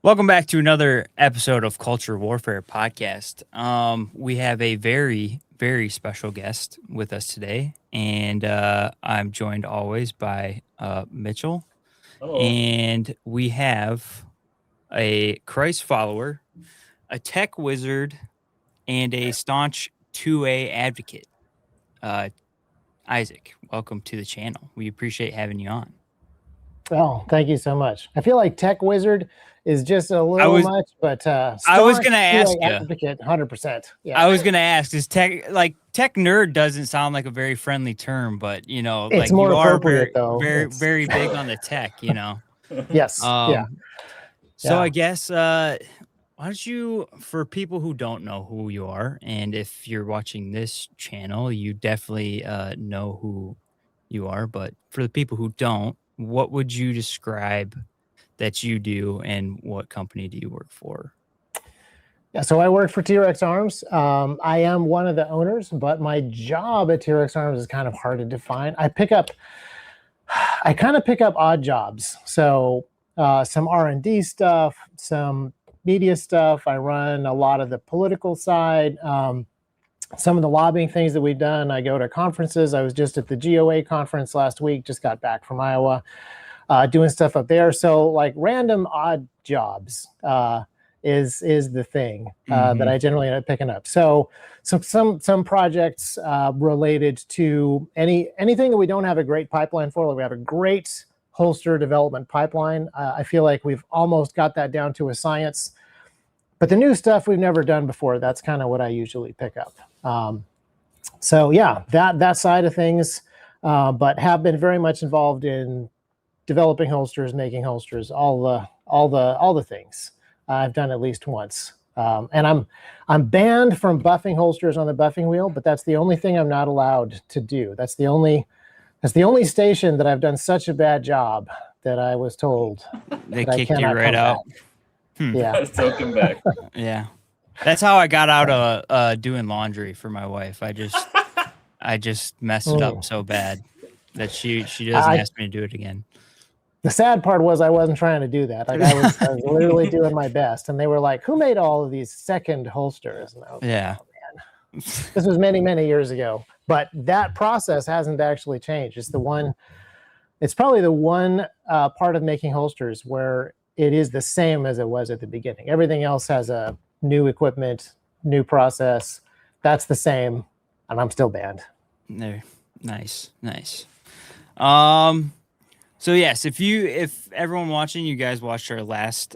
Welcome back to another episode of Culture Warfare Podcast. We have a very, very special guest with us today, and I'm joined always by Mitchell. Hello. And we have a Christ follower, a tech wizard, and a staunch 2A advocate. Isaac, welcome to the channel. We appreciate having you on. Oh, thank you so much. I feel like tech wizard is just a little much, but I was gonna ask you. Advocate, 100%. Yeah, I was gonna ask, is tech nerd doesn't sound like a very friendly term, but it's like more you are appropriate though. very big on the tech, Yes. Yeah. So I guess why don't you, for people who don't know who you are, and if you're watching this channel, you definitely know who you are, but for the people who don't, what would you describe that you do, and what company do you work for? Yeah, so I work for TREX Arms. I am one of the owners, but my job at TREX Arms is kind of hard to define. I kind of pick up odd jobs. So some R&D stuff, some media stuff. I run a lot of the political side. Some of the lobbying things that we've done. I go to conferences. I was just at the GOA conference last week, just got back from Iowa, doing stuff up there. So like random odd jobs is the thing that I generally end up picking up. So some projects related to anything that we don't have a great pipeline for. Like we have a great holster development pipeline. I feel like we've almost got that down to a science. But the new stuff we've never done before, that's kind of what I usually pick up. So yeah, that side of things, but have been very much involved in developing holsters, making holsters, all the things. I've done at least once. And I'm banned from buffing holsters on the buffing wheel, but that's the only thing I'm not allowed to do. That's the only station that I've done such a bad job that I was told they kicked you right out. Yeah. Welcome back. Yeah. That's how I got out of doing laundry for my wife. I just messed it up so bad that she doesn't ask me to do it again. The sad part was I wasn't trying to do that. Like I was literally doing my best, and they were like, "Who made all of these second holsters?" And I was like, "Oh, man." This was many years ago, but that process hasn't actually changed. It's probably the one part of making holsters where it is the same as it was at the beginning. Everything else has a new equipment, new process. That's the same, and I'm still banned. There, nice. So yes, if everyone watching, you guys watched our last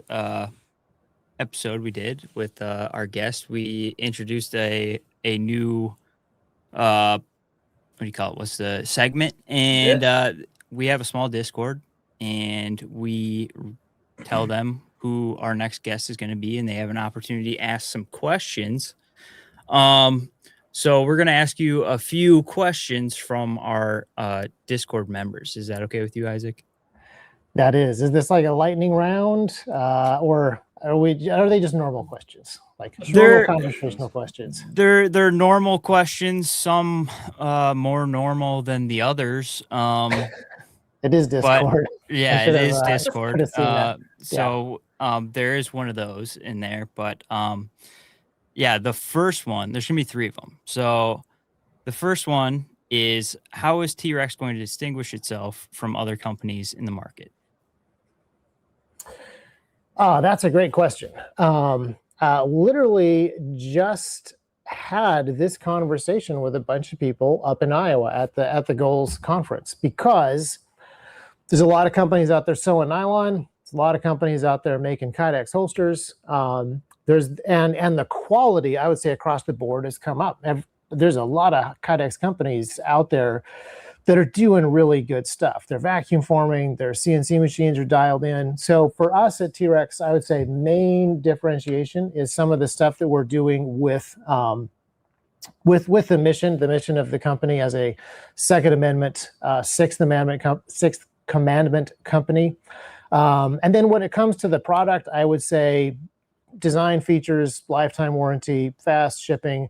episode we did with our guest, we introduced a new what do you call it? What's the segment? And we have a small Discord, and we tell them who our next guest is going to be, and they have an opportunity to ask some questions. So we're going to ask you a few questions from our Discord members. Is that okay with you, Isaac? That is. Is this like a lightning round, or are they just normal questions? Like normal conversational questions? They're normal questions. Some more normal than the others. It is Discord. Yeah, it is Discord. So there is one of those in there, but yeah, the first one, there's gonna be three of them. So the first one is, how is TREX going to distinguish itself from other companies in the market? That's a great question. Literally just had this conversation with a bunch of people up in Iowa at the Goals conference, because there's a lot of companies out there selling nylon. There's a lot of companies out there making Kydex holsters. There's and the quality, I would say, across the board has come up. There's a lot of Kydex companies out there that are doing really good stuff. They're vacuum forming, their CNC machines are dialed in. So for us at TREX, I would say main differentiation is some of the stuff that we're doing with the mission of the company as a Second Amendment, Sixth Commandment company. And then when it comes to the product, I would say design, features, lifetime warranty, fast shipping.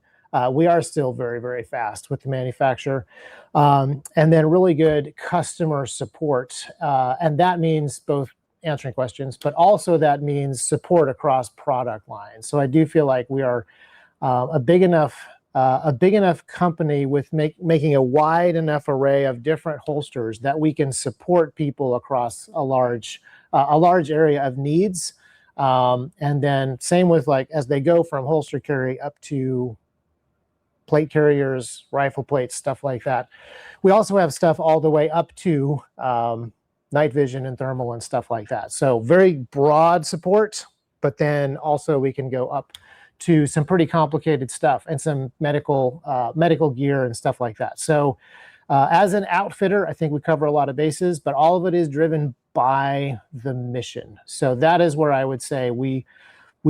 We are still very, very fast with the manufacturer. And then really good customer support. And that means both answering questions, but also that means support across product lines. So I do feel like we are a big enough company with making a wide enough array of different holsters that we can support people across a large area of needs. And then same with like as they go from holster carry up to plate carriers, rifle plates, stuff like that. We also have stuff all the way up to night vision and thermal and stuff like that. So very broad support, but then also we can go up to some pretty complicated stuff and some medical gear and stuff like that. So as an outfitter, I think we cover a lot of bases, but all of it is driven by the mission. So that is where I would say we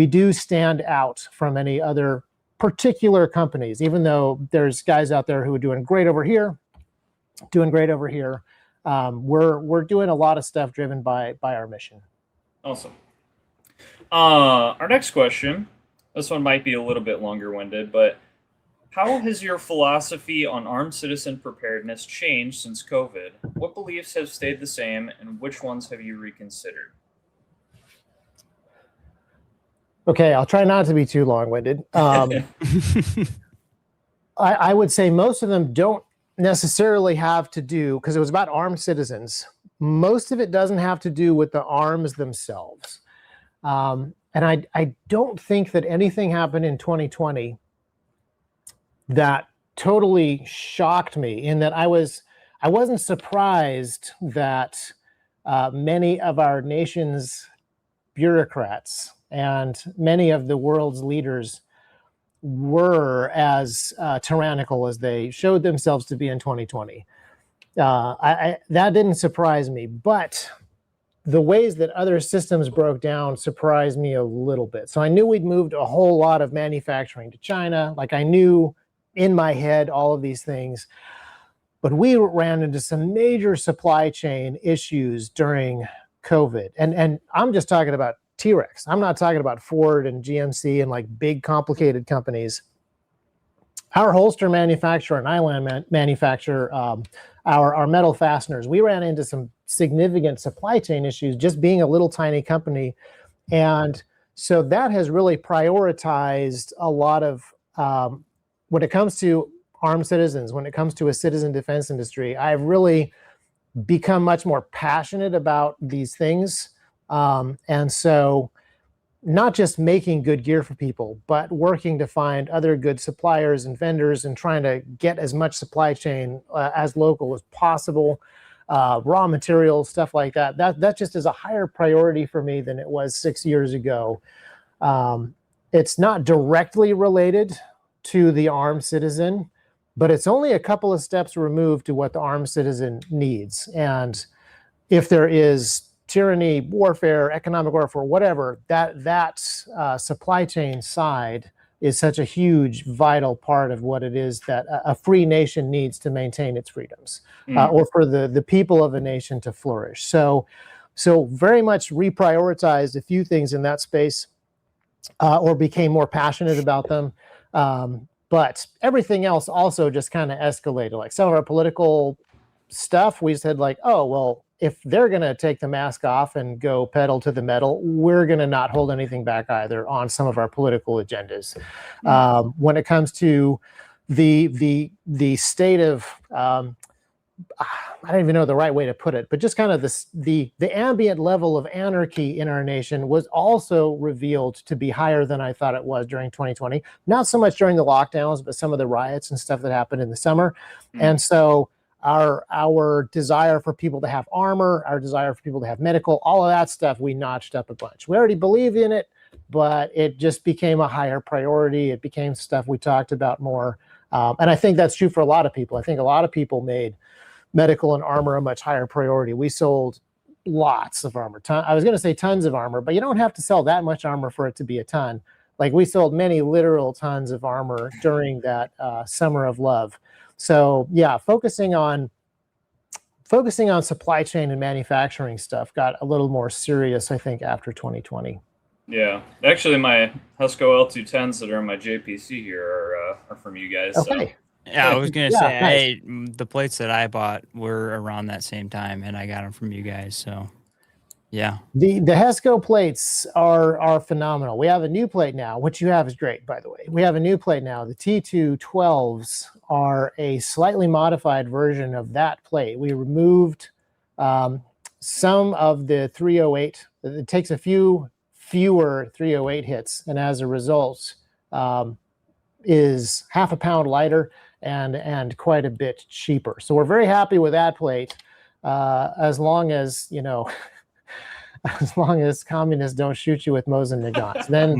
do stand out from any other particular companies, even though there's guys out there who are doing great over here. We're doing a lot of stuff driven by our mission. Awesome. Our next question, this one might be a little bit longer-winded, but how has your philosophy on armed citizen preparedness changed since COVID? What beliefs have stayed the same, and which ones have you reconsidered? Okay, I'll try not to be too long-winded. I would say most of them don't necessarily have to do, because it was about armed citizens. Most of it doesn't have to do with the arms themselves. And I don't think that anything happened in 2020 that totally shocked me, in that I wasn't surprised that many of our nation's bureaucrats and many of the world's leaders were as tyrannical as they showed themselves to be in 2020. That didn't surprise me, but the ways that other systems broke down surprised me a little bit. So I knew we'd moved a whole lot of manufacturing to China. Like I knew in my head all of these things, but we ran into some major supply chain issues during COVID. And I'm just talking about TREX. I'm not talking about Ford and GMC and like big complicated companies. Our holster manufacturer and Island manufacturer, our metal fasteners, we ran into some significant supply chain issues just being a little tiny company. And so that has really prioritized a lot of, when it comes to armed citizens, when it comes to a citizen defense industry, I've really become much more passionate about these things. And so not just making good gear for people, but working to find other good suppliers and vendors and trying to get as much supply chain as local as possible, raw materials, stuff like that. That just is a higher priority for me than it was 6 years ago. It's not directly related to the armed citizen, but it's only a couple of steps removed to what the armed citizen needs. And if there is tyranny, warfare, economic warfare, whatever, that supply chain side is such a huge, vital part of what it is that a free nation needs to maintain its freedoms, or for the people of a nation to flourish. So very much reprioritized a few things in that space, or became more passionate about them. But everything else also just kind of escalated. Like some of our political stuff, we said like, oh, well, if they're going to take the mask off and go pedal to the metal, we're going to not hold anything back either on some of our political agendas. When it comes to the state of, I don't even know the right way to put it, but just kind of the ambient level of anarchy in our nation was also revealed to be higher than I thought it was during 2020. Not so much during the lockdowns, but some of the riots and stuff that happened in the summer. And so our desire for people to have armor, our desire for people to have medical, all of that stuff, we notched up a bunch. We already believed in it, but it just became a higher priority. It became stuff we talked about more. And I think that's true for a lot of people. I think a lot of people made medical and armor a much higher priority. We sold lots of armor. I was going to say tons of armor, but you don't have to sell that much armor for it to be a ton. Like we sold many literal tons of armor during that summer of love. So yeah, focusing on supply chain and manufacturing stuff got a little more serious, I think, after 2020. Yeah, actually, my Husco L210s that are in my JPC here are from you guys. Okay. So. Yeah, I was gonna say, nice. the plates that I bought were around that same time, and I got them from you guys. So Yeah. The HESCO plates are phenomenal. We have a new plate now. What you have is great, by the way. We have a new plate now. The T212s are a slightly modified version of that plate. We removed some of the 308. It takes a fewer 308 hits, and as a result, is half a pound lighter and quite a bit cheaper. So we're very happy with that plate, as long as, you know, as long as communists don't shoot you with Mosin Nagants. Then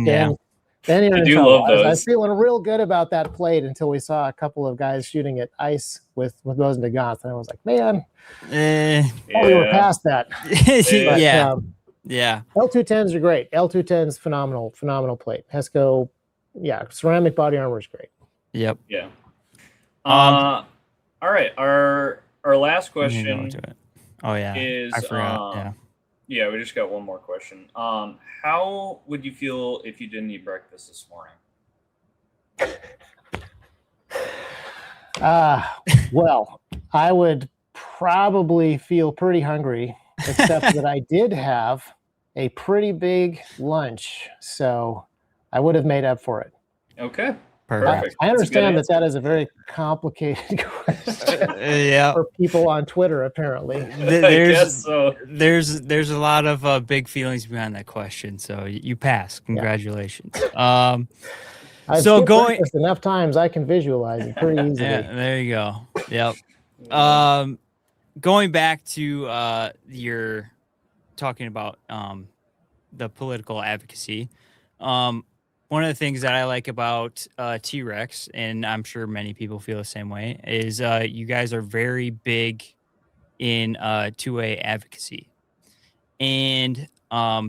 you're in trouble. Love those. I was feeling real good about that plate until we saw a couple of guys shooting at ice with Mosin Nagants, and I was like, man, we were past that. But, yeah. L210s are great. L210s, phenomenal plate. HESCO, ceramic body armor is great. Yep. Yeah. All right. Our last question. Oh yeah. Is I forgot. Yeah, we just got one more question. How would you feel if you didn't eat breakfast this morning? Well, I would probably feel pretty hungry, except that I did have a pretty big lunch, so I would have made up for it. Okay. Perfect. I understand that is a very complicated question for people on Twitter, apparently. There's a lot of big feelings behind that question, so you pass. Congratulations. So going enough times, I can visualize it pretty easily. Yeah, there you go. Yep. Going back to your talking about the political advocacy. One of the things that I like about TREX, and I'm sure many people feel the same way, is you guys are very big in 2A advocacy. And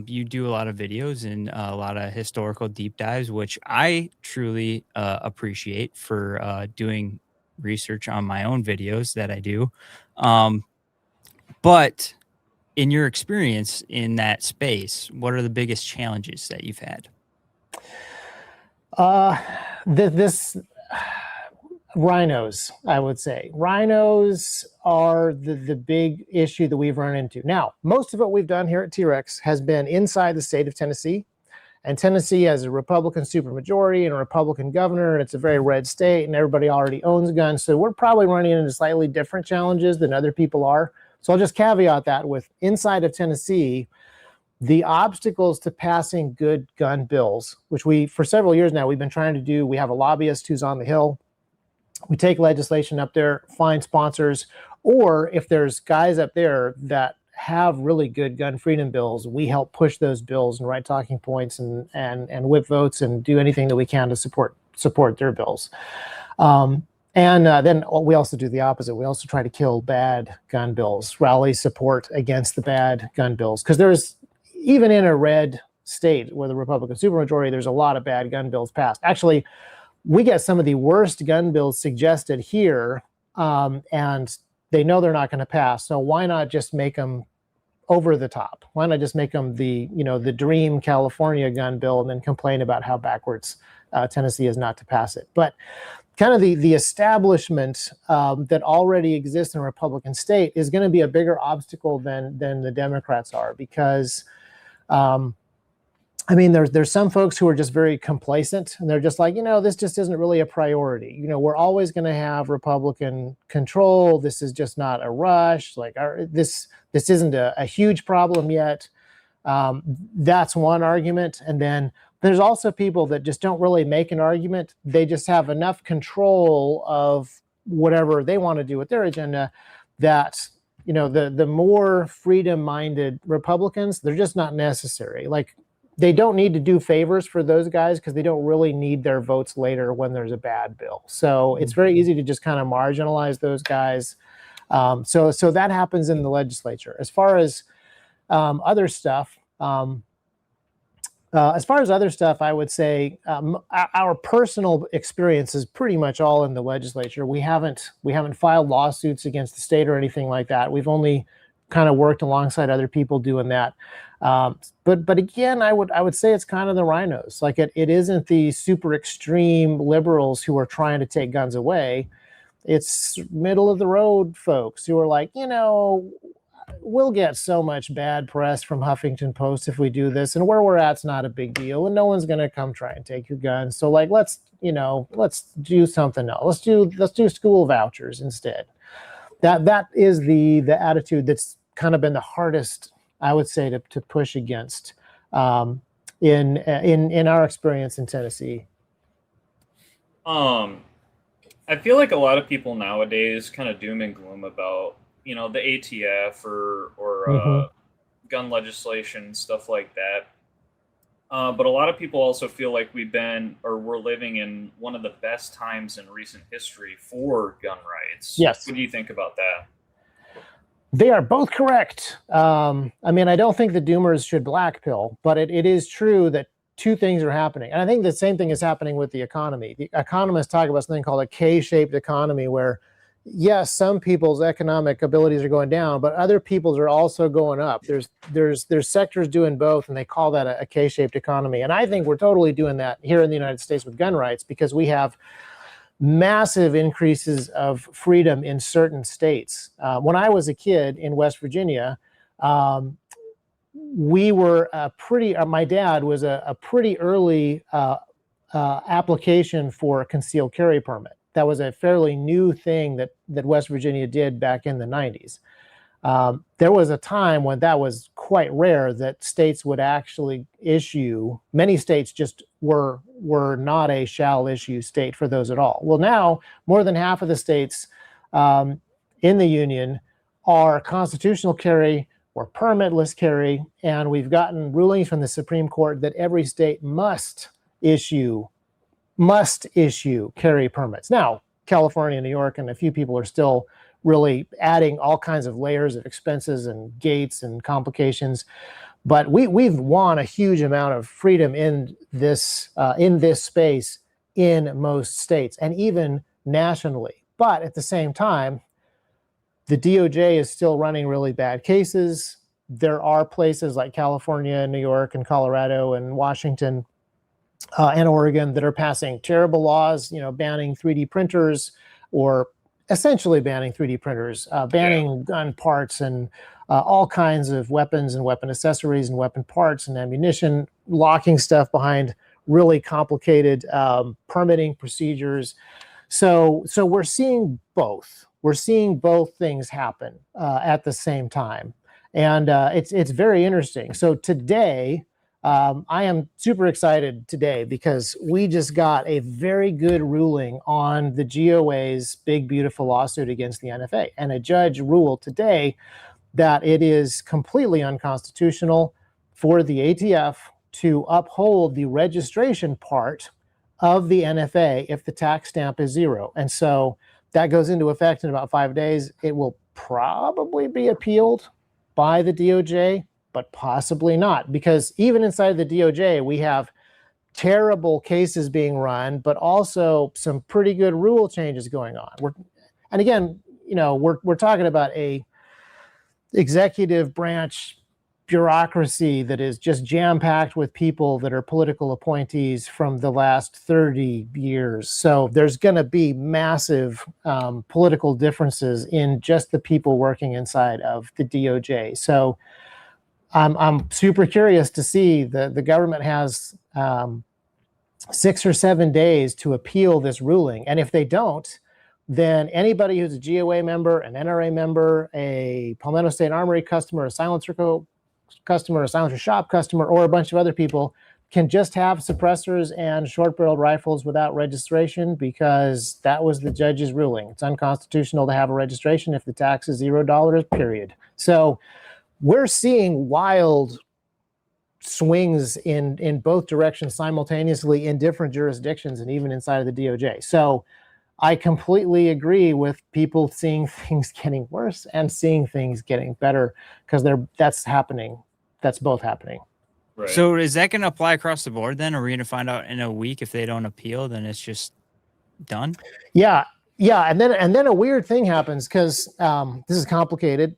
you do a lot of videos and a lot of historical deep dives, which I truly appreciate for doing research on my own videos that I do. But in your experience in that space, what are the biggest challenges that you've had? This rhinos, I would say. Rhinos are the big issue that we've run into. Now, most of what we've done here at TREX has been inside the state of Tennessee. And Tennessee has a Republican supermajority and a Republican governor, and it's a very red state, and everybody already owns guns. So we're probably running into slightly different challenges than other people are. So I'll just caveat that with inside of Tennessee, the obstacles to passing good gun bills, which we, for several years now, we've been trying to do. We have a lobbyist who's on the Hill. We take legislation up there, find sponsors, or if there's guys up there that have really good gun freedom bills, we help push those bills and write talking points and whip votes and do anything that we can to support their bills. Then we also do the opposite. We also try to kill bad gun bills, rally support against the bad gun bills, because there's, even in a red state with a Republican supermajority, there's a lot of bad gun bills passed. Actually, we get some of the worst gun bills suggested here, and they know they're not going to pass. So why not just make them over the top? Why not just make them the dream California gun bill and then complain about how backwards Tennessee is not to pass it? But kind of the establishment that already exists in a Republican state is going to be a bigger obstacle than the Democrats are, because I mean, there's some folks who are just very complacent, and they're just like, this just isn't really a priority. We're always going to have Republican control. This is just not a rush. Like this isn't a huge problem yet. That's one argument. And then there's also people that just don't really make an argument. They just have enough control of whatever they want to do with their agenda that, the more freedom-minded Republicans, they're just not necessary. Like, they don't need to do favors for those guys because they don't really need their votes later when there's a bad bill. So it's very easy to just kind of marginalize those guys. So that happens in the legislature. As far as other stuff, I would say our personal experience is pretty much all in the legislature. We haven't filed lawsuits against the state or anything like that. We've only kind of worked alongside other people doing that. But again, I would say it's kind of the rhinos. Like it isn't the super extreme liberals who are trying to take guns away. It's middle of the road folks who are like, we'll get so much bad press from Huffington Post if we do this, and where we're at's not a big deal, and no one's going to come try and take your gun. So like, let's do something else. Let's do school vouchers instead. That is the attitude that's kind of been the hardest, I would say, to push against in our experience in Tennessee. I feel like a lot of people nowadays kind of doom and gloom about, the ATF or gun legislation, stuff like that. But a lot of people also feel like we're living in one of the best times in recent history for gun rights. Yes. What do you think about that? They are both correct. I mean, I don't think the doomers should blackpill, but it is true that two things are happening. And I think the same thing is happening with the economy. The economists talk about something called a K-shaped economy where, yes, some people's economic abilities are going down, but other people's are also going up. There's sectors doing both, and they call that a K-shaped economy. And I think we're totally doing that here in the United States with gun rights because we have massive increases of freedom in certain states. When I was a kid in West Virginia, we were my dad was a pretty early application for a concealed carry permit. That was a fairly new thing that West Virginia did back in the 90s. There was a time when that was quite rare that states would actually issue. Many states just were not a shall issue state for those at all. Well, now more than half of the states in the union are constitutional carry or permitless carry, and we've gotten rulings from the Supreme Court that every state must issue carry permits. Now, California, New York, and a few people are still really adding all kinds of layers of expenses and gates and complications. But we've won a huge amount of freedom in this space in most states and even nationally. But at the same time, the DOJ is still running really bad cases. There are places like California, New York, and Colorado, and Washington, and Oregon that are passing terrible laws, banning 3D printers, or essentially banning 3D printers, banning gun parts and all kinds of weapons and weapon accessories and weapon parts and ammunition, locking stuff behind really complicated permitting procedures. So we're seeing both. We're seeing both things happen at the same time. And it's very interesting. So today, I am super excited today because we just got a very good ruling on the GOA's big, beautiful lawsuit against the NFA. And a judge ruled today that it is completely unconstitutional for the ATF to uphold the registration part of the NFA if the tax stamp is 0. And so that goes into effect in about 5 days. It will probably be appealed by the DOJ, but possibly not, because even inside the DOJ, we have terrible cases being run, but also some pretty good rule changes going on. We're talking about a executive branch bureaucracy that is just jam-packed with people that are political appointees from the last 30 years. So there's going to be massive political differences in just the people working inside of the DOJ. So I'm super curious to see the government has 6 or 7 days to appeal this ruling. And if they don't, then anybody who's a GOA member, an NRA member, a Palmetto State Armory customer, a Silencer Co. customer, a Silencer Shop customer, or a bunch of other people can just have suppressors and short-barreled rifles without registration because that was the judge's ruling. It's unconstitutional to have a registration if the tax is $0, period. So we're seeing wild swings in both directions simultaneously in different jurisdictions and even inside of the DOJ. So I completely agree with people seeing things getting worse and seeing things getting better because that's happening. That's both happening. Right. So is that going to apply across the board then? Are we going to find out in a week if they don't appeal, then it's just done? Yeah. And then a weird thing happens because this is complicated.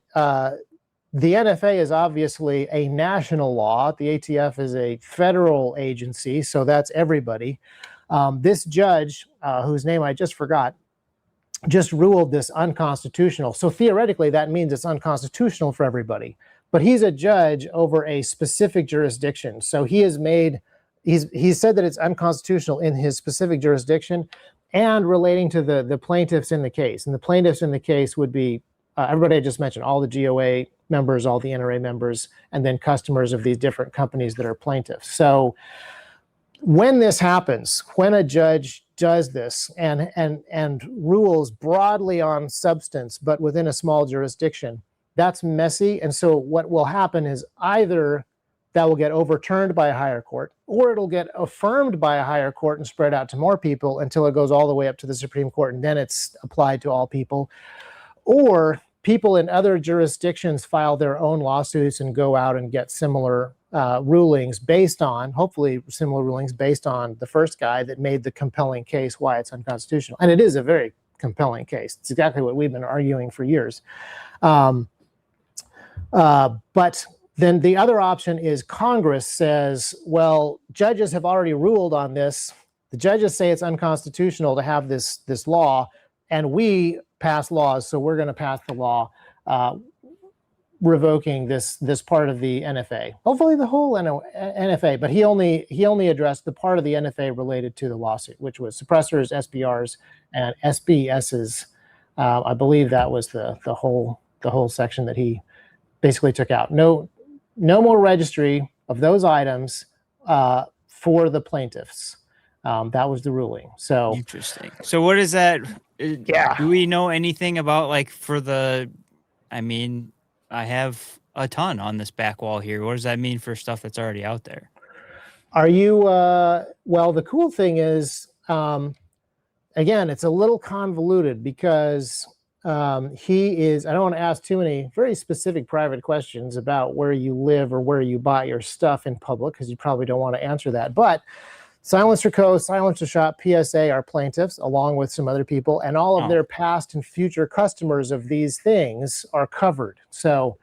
The NFA is obviously a national law. The ATF is a federal agency, so that's everybody. This judge, whose name I just forgot, just ruled this unconstitutional. So theoretically, that means it's unconstitutional for everybody. But he's a judge over a specific jurisdiction. So he's said that it's unconstitutional in his specific jurisdiction and relating to the plaintiffs in the case. And the plaintiffs in the case would be everybody I just mentioned, all the GOA members, all the NRA members, and then customers of these different companies that are plaintiffs. So when this happens, when a judge does this and rules broadly on substance, but within a small jurisdiction, that's messy. And so what will happen is either that will get overturned by a higher court, or it'll get affirmed by a higher court and spread out to more people until it goes all the way up to the Supreme Court, and then it's applied to all people. Or people in other jurisdictions file their own lawsuits and go out and get similar rulings based on, hopefully similar rulings based on the first guy that made the compelling case why it's unconstitutional. And it is a very compelling case. It's exactly what we've been arguing for years. But then the other option is Congress says, well, judges have already ruled on this. The judges say it's unconstitutional to have this law, and we pass laws, so we're going to pass the law revoking this part of the NFA. Hopefully the whole NFA, but he only addressed the part of the NFA related to the lawsuit, which was suppressors, SBRs, and SBSs. I believe that was the whole section that he basically took out. No more registry of those items for the plaintiffs. That was the ruling. So interesting. So what is that? Yeah. Do we know anything about, like, for the? I mean, I have a ton on this back wall here. What does that mean for stuff that's already out there? Are you? Well, the cool thing is, again, it's a little convoluted because he is. I don't want to ask too many very specific private questions about where you live or where you buy your stuff in public, because you probably don't want to answer that. But Silencer Co., Silencer Shop, PSA are plaintiffs, along with some other people, and all of their past and future customers of these things are covered. So,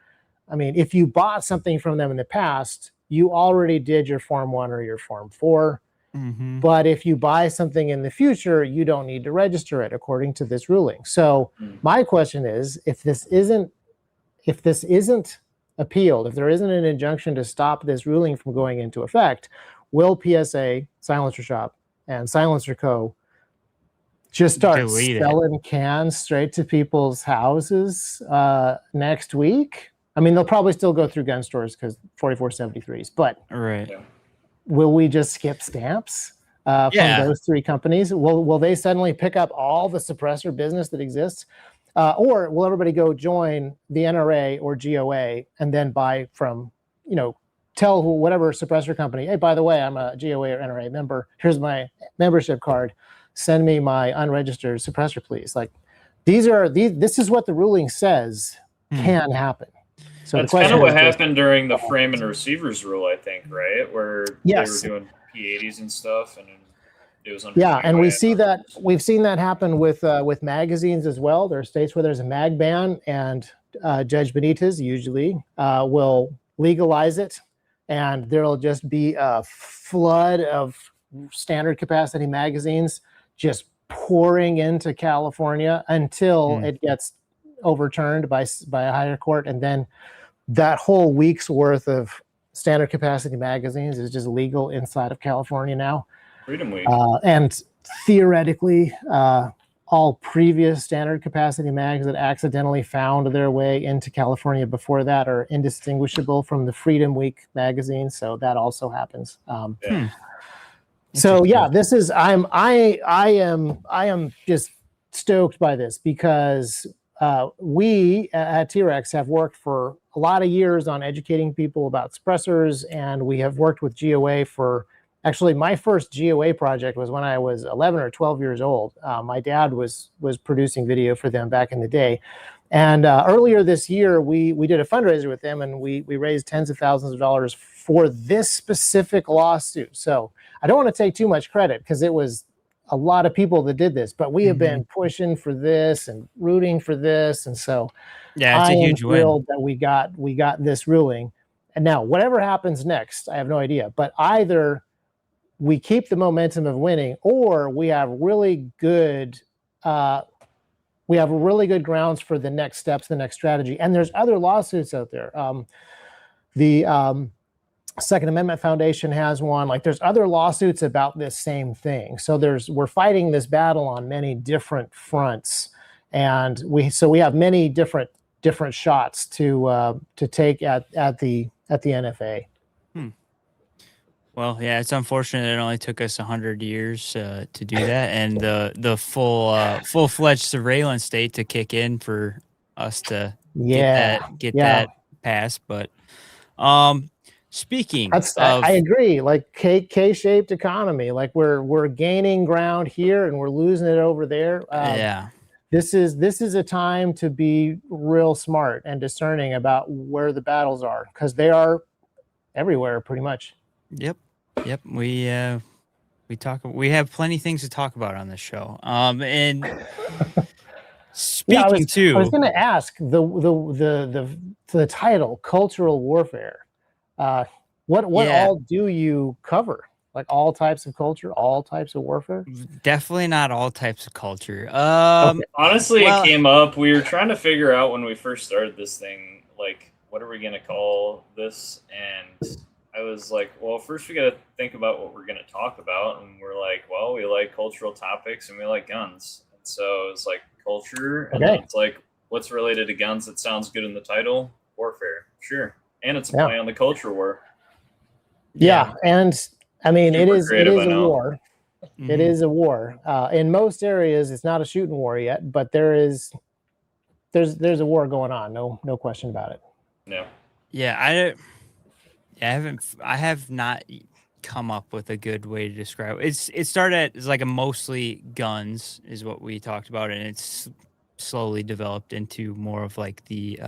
I mean, if you bought something from them in the past, you already did your Form 1 or your Form 4. Mm-hmm. But if you buy something in the future, you don't need to register it according to this ruling. So my question is, if this isn't appealed, if there isn't an injunction to stop this ruling from going into effect, will PSA, Silencer Shop, and Silencer Co. just start selling cans straight to people's houses next week? I mean, they'll probably still go through gun stores because 4473s, but right. Will we just skip stamps from those three companies? Will they suddenly pick up all the suppressor business that exists? Or will everybody go join the NRA or GOA and then buy from, tell whatever suppressor company, hey, by the way, I'm a GOA or NRA member. Here's my membership card. Send me my unregistered suppressor, please. Like, this is what the ruling says can happen. So that's kind of what happened during the frame and receivers rule, I think, right? Where they were doing P80s and stuff, and it was and we've seen that happen with magazines as well. There are states where there's a mag ban, and Judge Benitez usually will legalize it, and there'll just be a flood of standard capacity magazines just pouring into California until it gets overturned by a higher court, and then that whole week's worth of standard capacity magazines is just legal inside of California now. Freedom Week. And theoretically, all previous standard capacity mags that accidentally found their way into California before that are indistinguishable from the Freedom Week magazine. So that also happens. So yeah, this is I am just stoked by this because we at TREX have worked for a lot of years on educating people about suppressors, and we have worked with GOA for, actually my first GOA project was when I was 11 or 12 years old. My dad was producing video for them back in the day. And earlier this year, we did a fundraiser with them, and we raised tens of thousands of dollars for this specific lawsuit. So I don't want to take too much credit because it was a lot of people that did this, but we have been pushing for this and rooting for this. And so it's a huge win that we got this ruling. And now whatever happens next, I have no idea, but either we keep the momentum of winning, or we have really good we have really good grounds for the next steps, the next strategy. And there's other lawsuits out there. The Second Amendment Foundation has one. Like, there's other lawsuits about this same thing. So we're fighting this battle on many different fronts, and we have many different shots to take at the NFA. Well, yeah, it's unfortunate it only took us 100 years to do that, and the full-fledged surveillance state to kick in for us to get that passed. But speaking of, I agree. Like K-shaped economy, like we're gaining ground here and we're losing it over there. Yeah. This is a time to be real smart and discerning about where the battles are, because they are everywhere pretty much. Yep. We have plenty of things to talk about on this show. And speaking I was going to ask the title, cultural warfare. What all do you cover? Like all types of culture, all types of warfare? Definitely not all types of culture. Okay. Honestly, it came up. We were trying to figure out when we first started this thing, like, what are we going to call this? And I was like, well, first we got to think about what we're going to talk about. And we're like, well, we like cultural topics and we like guns. And so it's like culture. And then it's like, what's related to guns that sounds good in the title? Warfare. Sure. And it's a play on the culture war. Yeah. And I mean, it is a war. Mm-hmm. It is a war. In most areas, it's not a shooting war yet, but there's a war going on. No question about it. Yeah. I have not come up with a good way to describe it. It started as like a mostly guns is what we talked about, and it's slowly developed into more of like the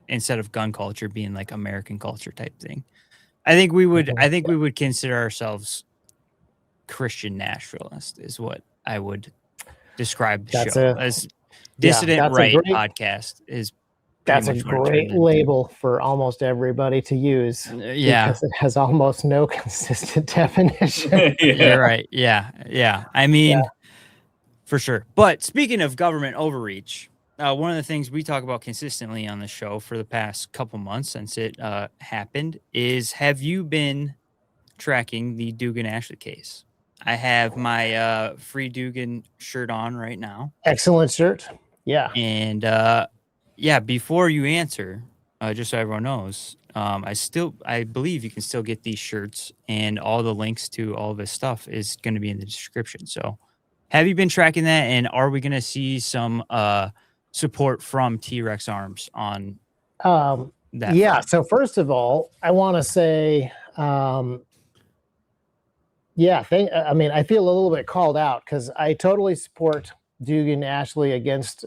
instead of gun culture being like American culture type thing. I think we would consider ourselves Christian nationalist is what I would describe the show as. Dissident Right podcast is. That's a great label for almost everybody to use. Because it has almost no consistent definition. You're right. Yeah. I mean, for sure. But speaking of government overreach, one of the things we talk about consistently on the show for the past couple months since it happened is, have you been tracking the Dugan Ashley case? I have my Free Dugan shirt on right now. Excellent shirt. Yeah. And before you answer, just so everyone knows, I believe you can still get these shirts, and all the links to all of this stuff is going to be in the description. So have you been tracking that, and are we going to see some support from TREX Arms on that? Yeah. So first of all, I want to say, I feel a little bit called out because I totally support Dugan Ashley against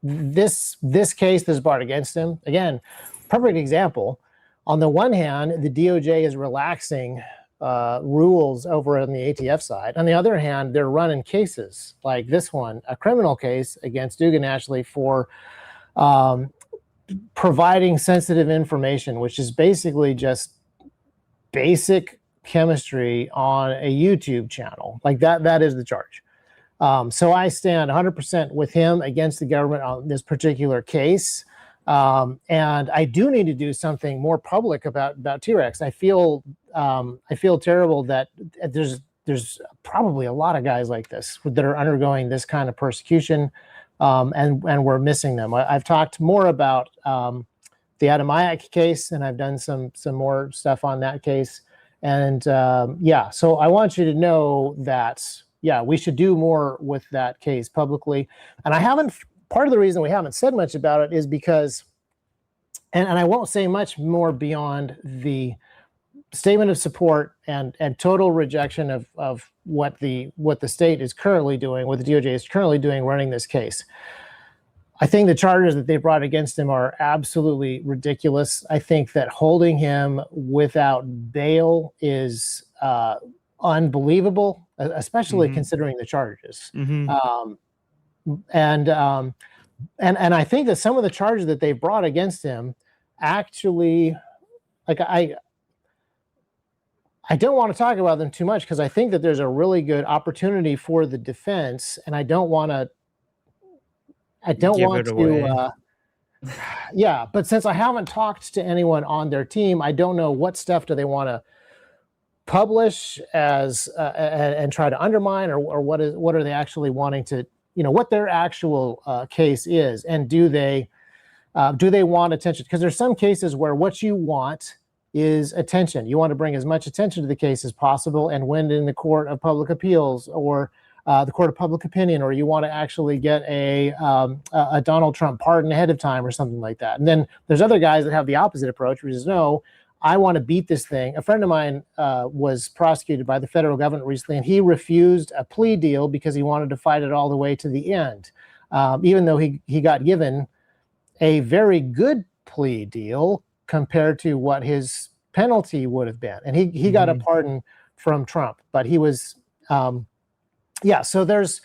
this case that's brought against him. Again, perfect example. On the one hand, the DOJ is relaxing rules over on the ATF side. On the other hand, they're running cases like this one, a criminal case against Dugan Ashley for providing sensitive information, which is basically just basic chemistry on a YouTube channel. Like that is the charge. So I stand 100% with him against the government on this particular case. And I do need to do something more public about TREX. I feel terrible that there's probably a lot of guys like this that are undergoing this kind of persecution, and we're missing them. I've talked more about the Adamayak case, and I've done some more stuff on that case. And so I want you to know that we should do more with that case publicly. And part of the reason we haven't said much about it is because, and I won't say much more beyond the statement of support and total rejection of what the state is currently doing, what the DOJ is currently doing running this case. I think the charges that they brought against him are absolutely ridiculous. I think that holding him without bail is unbelievable, especially considering the charges. And I think that some of the charges that they brought against him actually, like I don't want to talk about them too much because I think that there's a really good opportunity for the defense, and I don't want to I don't Give want it away. to. Yeah, but since I haven't talked to anyone on their team, I don't know what stuff do they want to publish as and try to undermine, or what are they actually wanting to, what their actual case is, and do they want attention? Because there's some cases where what you want is attention. You want to bring as much attention to the case as possible and win in the court of public appeals or the court of public opinion, or you want to actually get a Donald Trump pardon ahead of time or something like that. And then there's other guys that have the opposite approach, which is, no, I want to beat this thing. A friend of mine was prosecuted by the federal government recently, and he refused a plea deal because he wanted to fight it all the way to the end, even though he got given a very good plea deal compared to what his penalty would have been. And he got a pardon from Trump, but he was, so there's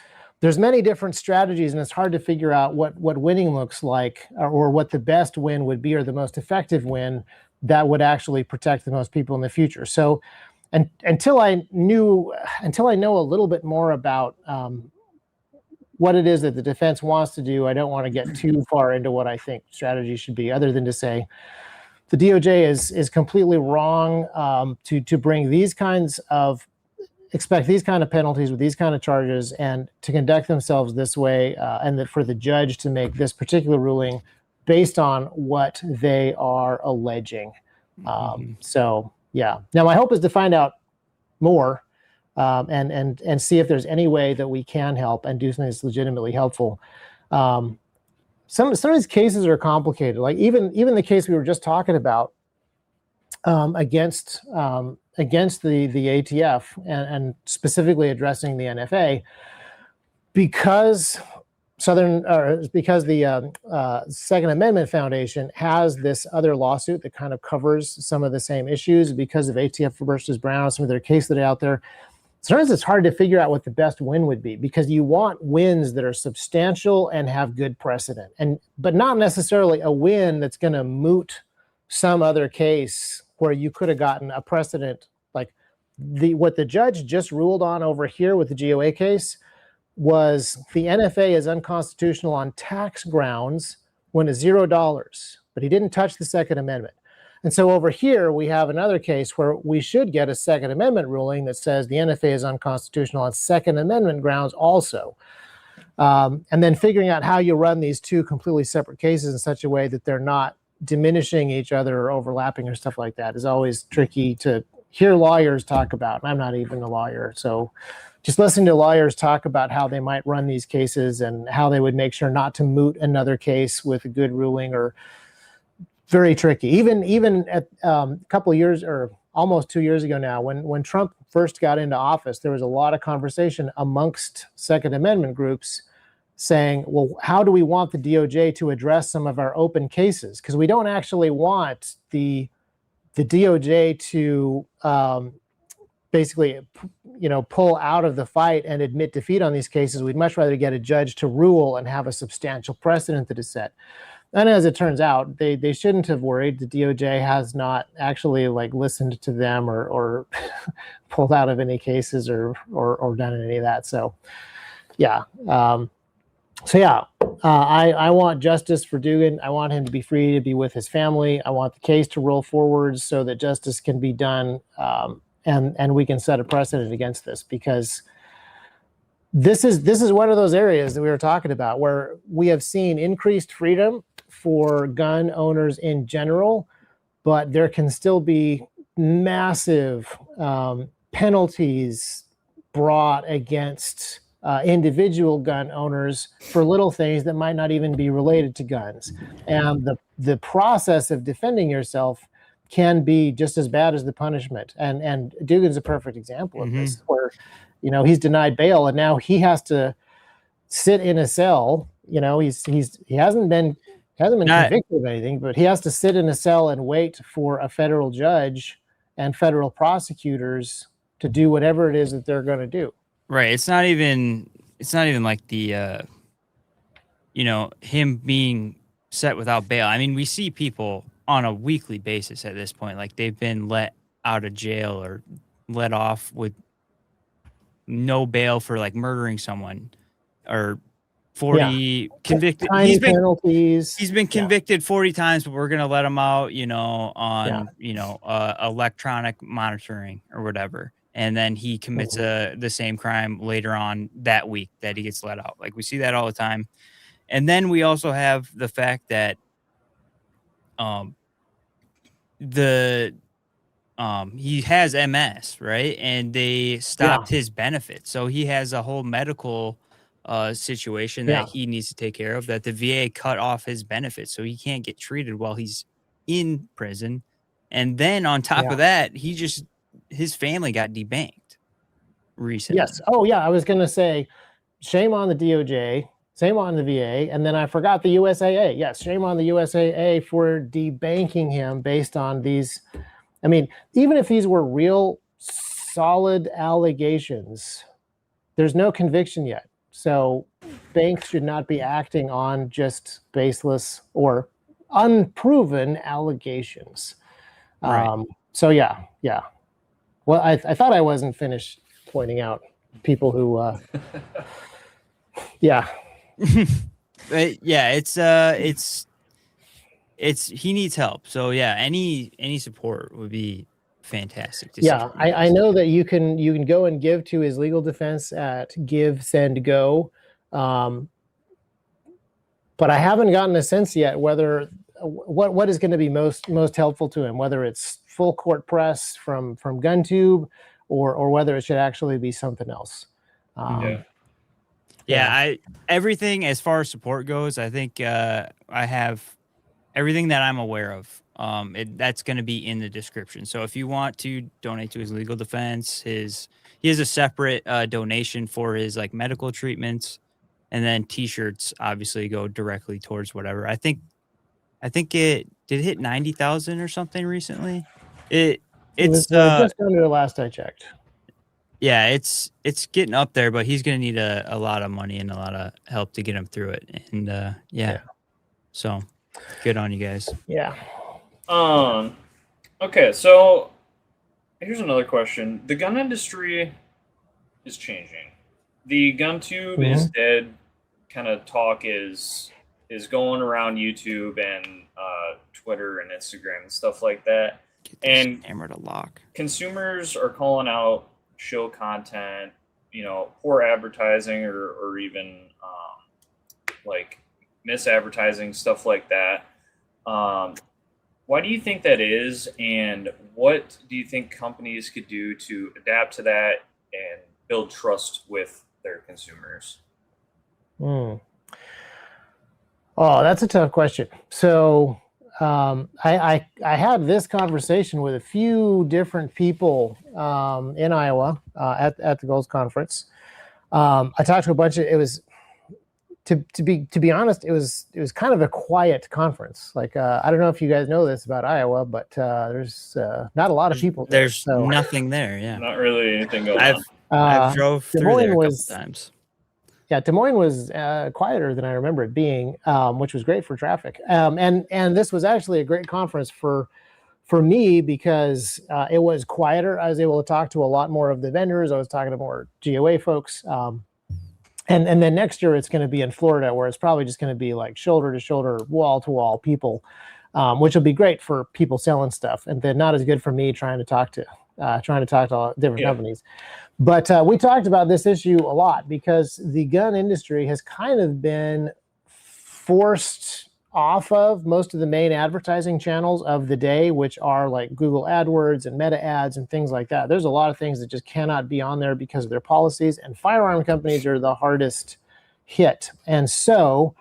many different strategies, and it's hard to figure out what winning looks like, or what the best win would be, or the most effective win that would actually protect the most people in the future. So until I know a little bit more about what it is that the defense wants to do, I don't want to get too far into what I think strategy should be, other than to say the DOJ is completely wrong to bring expect these kind of penalties with these kind of charges, and to conduct themselves this way, and that for the judge to make this particular ruling based on what they are alleging. So yeah. Now my hope is to find out more, and see if there's any way that we can help and do something that's legitimately helpful. Some of these cases are complicated. Like even the case we were just talking about against the ATF, and specifically addressing the NFA, because the Second Amendment Foundation has this other lawsuit that kind of covers some of the same issues because of ATF versus Brown, some of their cases that are out there. Sometimes it's hard to figure out what the best win would be, because you want wins that are substantial and have good precedent, but not necessarily a win that's going to moot some other case where you could have gotten a precedent. Like what the judge just ruled on over here with the GOA case was the NFA is unconstitutional on tax grounds when it's $0, but he didn't touch the Second Amendment. And so over here, we have another case where we should get a Second Amendment ruling that says the NFA is unconstitutional on Second Amendment grounds also. And then figuring out how you run these two completely separate cases in such a way that they're not diminishing each other or overlapping or stuff like that is always tricky to hear lawyers talk about. And I'm not even a lawyer. So just listening to lawyers talk about how they might run these cases and how they would make sure not to moot another case with a good ruling, or very tricky. Even at a couple of years, or almost 2 years ago now, when Trump first got into office, there was a lot of conversation amongst Second Amendment groups saying, well, how do we want the DOJ to address some of our open cases? Because we don't actually want the DOJ to basically, pull out of the fight and admit defeat on these cases. We'd much rather get a judge to rule and have a substantial precedent that is set. And as it turns out, they shouldn't have worried. The DOJ has not actually listened to them or pulled out of any cases or done any of that. So, yeah. I want justice for Dugan. I want him to be free to be with his family. I want the case to roll forward so that justice can be done, and we can set a precedent against this, because this is one of those areas that we were talking about where we have seen increased freedom for gun owners in general, but there can still be massive penalties brought against individual gun owners for little things that might not even be related to guns. And the process of defending yourself can be just as bad as the punishment. And Dugan's a perfect example of this, where he's denied bail and now he has to sit in a cell. He hasn't been convicted of anything, but he has to sit in a cell and wait for a federal judge and federal prosecutors to do whatever it is that they're going to do. Right. It's not even like the him being set without bail. I mean, we see people on a weekly basis at this point, like they've been let out of jail or let off with no bail for murdering someone or 40 convicted. Tiny penalties. He's been convicted 40 times, but we're gonna let him out, on electronic monitoring or whatever. And then he commits the same crime later on that week that he gets let out. Like we see that all the time. And then we also have the fact that he has MS, right? And they stopped his benefits. So he has a whole medical situation that he needs to take care of, that the VA cut off his benefits. So he can't get treated while he's in prison. And then on top of that, his family got debanked recently. Yes. Oh, yeah. I was going to say, shame on the DOJ, shame on the VA. And then I forgot the USAA. Yes, shame on the USAA for debanking him based on these. I mean, even if these were real solid allegations, there's no conviction yet. So banks should not be acting on just baseless or unproven allegations. Right. So yeah. Well, I thought I wasn't finished pointing out people who, But it's he needs help. So yeah, any support would be fantastic. I know that you can go and give to his legal defense at Give Send Go, but I haven't gotten a sense yet whether what is going to be most helpful to him, whether it's full court press from GunTube or whether it should actually be something else. Everything as far as support goes, I think I have everything that I'm aware of. That's going to be in the description. So if you want to donate to his legal defense, he has a separate donation for his like medical treatments, and then t-shirts obviously go directly towards whatever. I think it did hit 90,000 or something recently. It's just under the last I checked. Yeah, it's getting up there, but he's going to need a lot of money and a lot of help to get him through it. And so good on you guys. Yeah. Okay, so here's another question. The gun industry is changing. The GunTube is dead kind of talk is going around YouTube and Twitter and Instagram and stuff like that. And hammer to lock. Consumers are calling out show content, poor advertising or even like misadvertising, stuff like that. Why do you think that is, and what do you think companies could do to adapt to that and build trust with their consumers? Oh, that's a tough question. So I had this conversation with a few different people in Iowa at the Goals Conference. I talked to a bunch of, it was, to be honest, it was kind of a quiet conference. Like, I don't know if you guys know this about Iowa, but there's not a lot of people there. There's nothing there. Yeah. Not really anything going on. I've drove through there a couple times. Yeah, Des Moines was quieter than I remember it being, which was great for traffic. And this was actually a great conference for me because it was quieter. I was able to talk to a lot more of the vendors. I was talking to more GOA folks. And then next year it's going to be in Florida, where it's probably just going to be like shoulder to shoulder, wall to wall people, which will be great for people selling stuff, and then not as good for me trying to talk to different companies. But we talked about this issue a lot because the gun industry has kind of been forced off of most of the main advertising channels of the day, which are like Google AdWords and Meta ads and things like that. There's a lot of things that just cannot be on there because of their policies, and firearm companies are the hardest hit. And so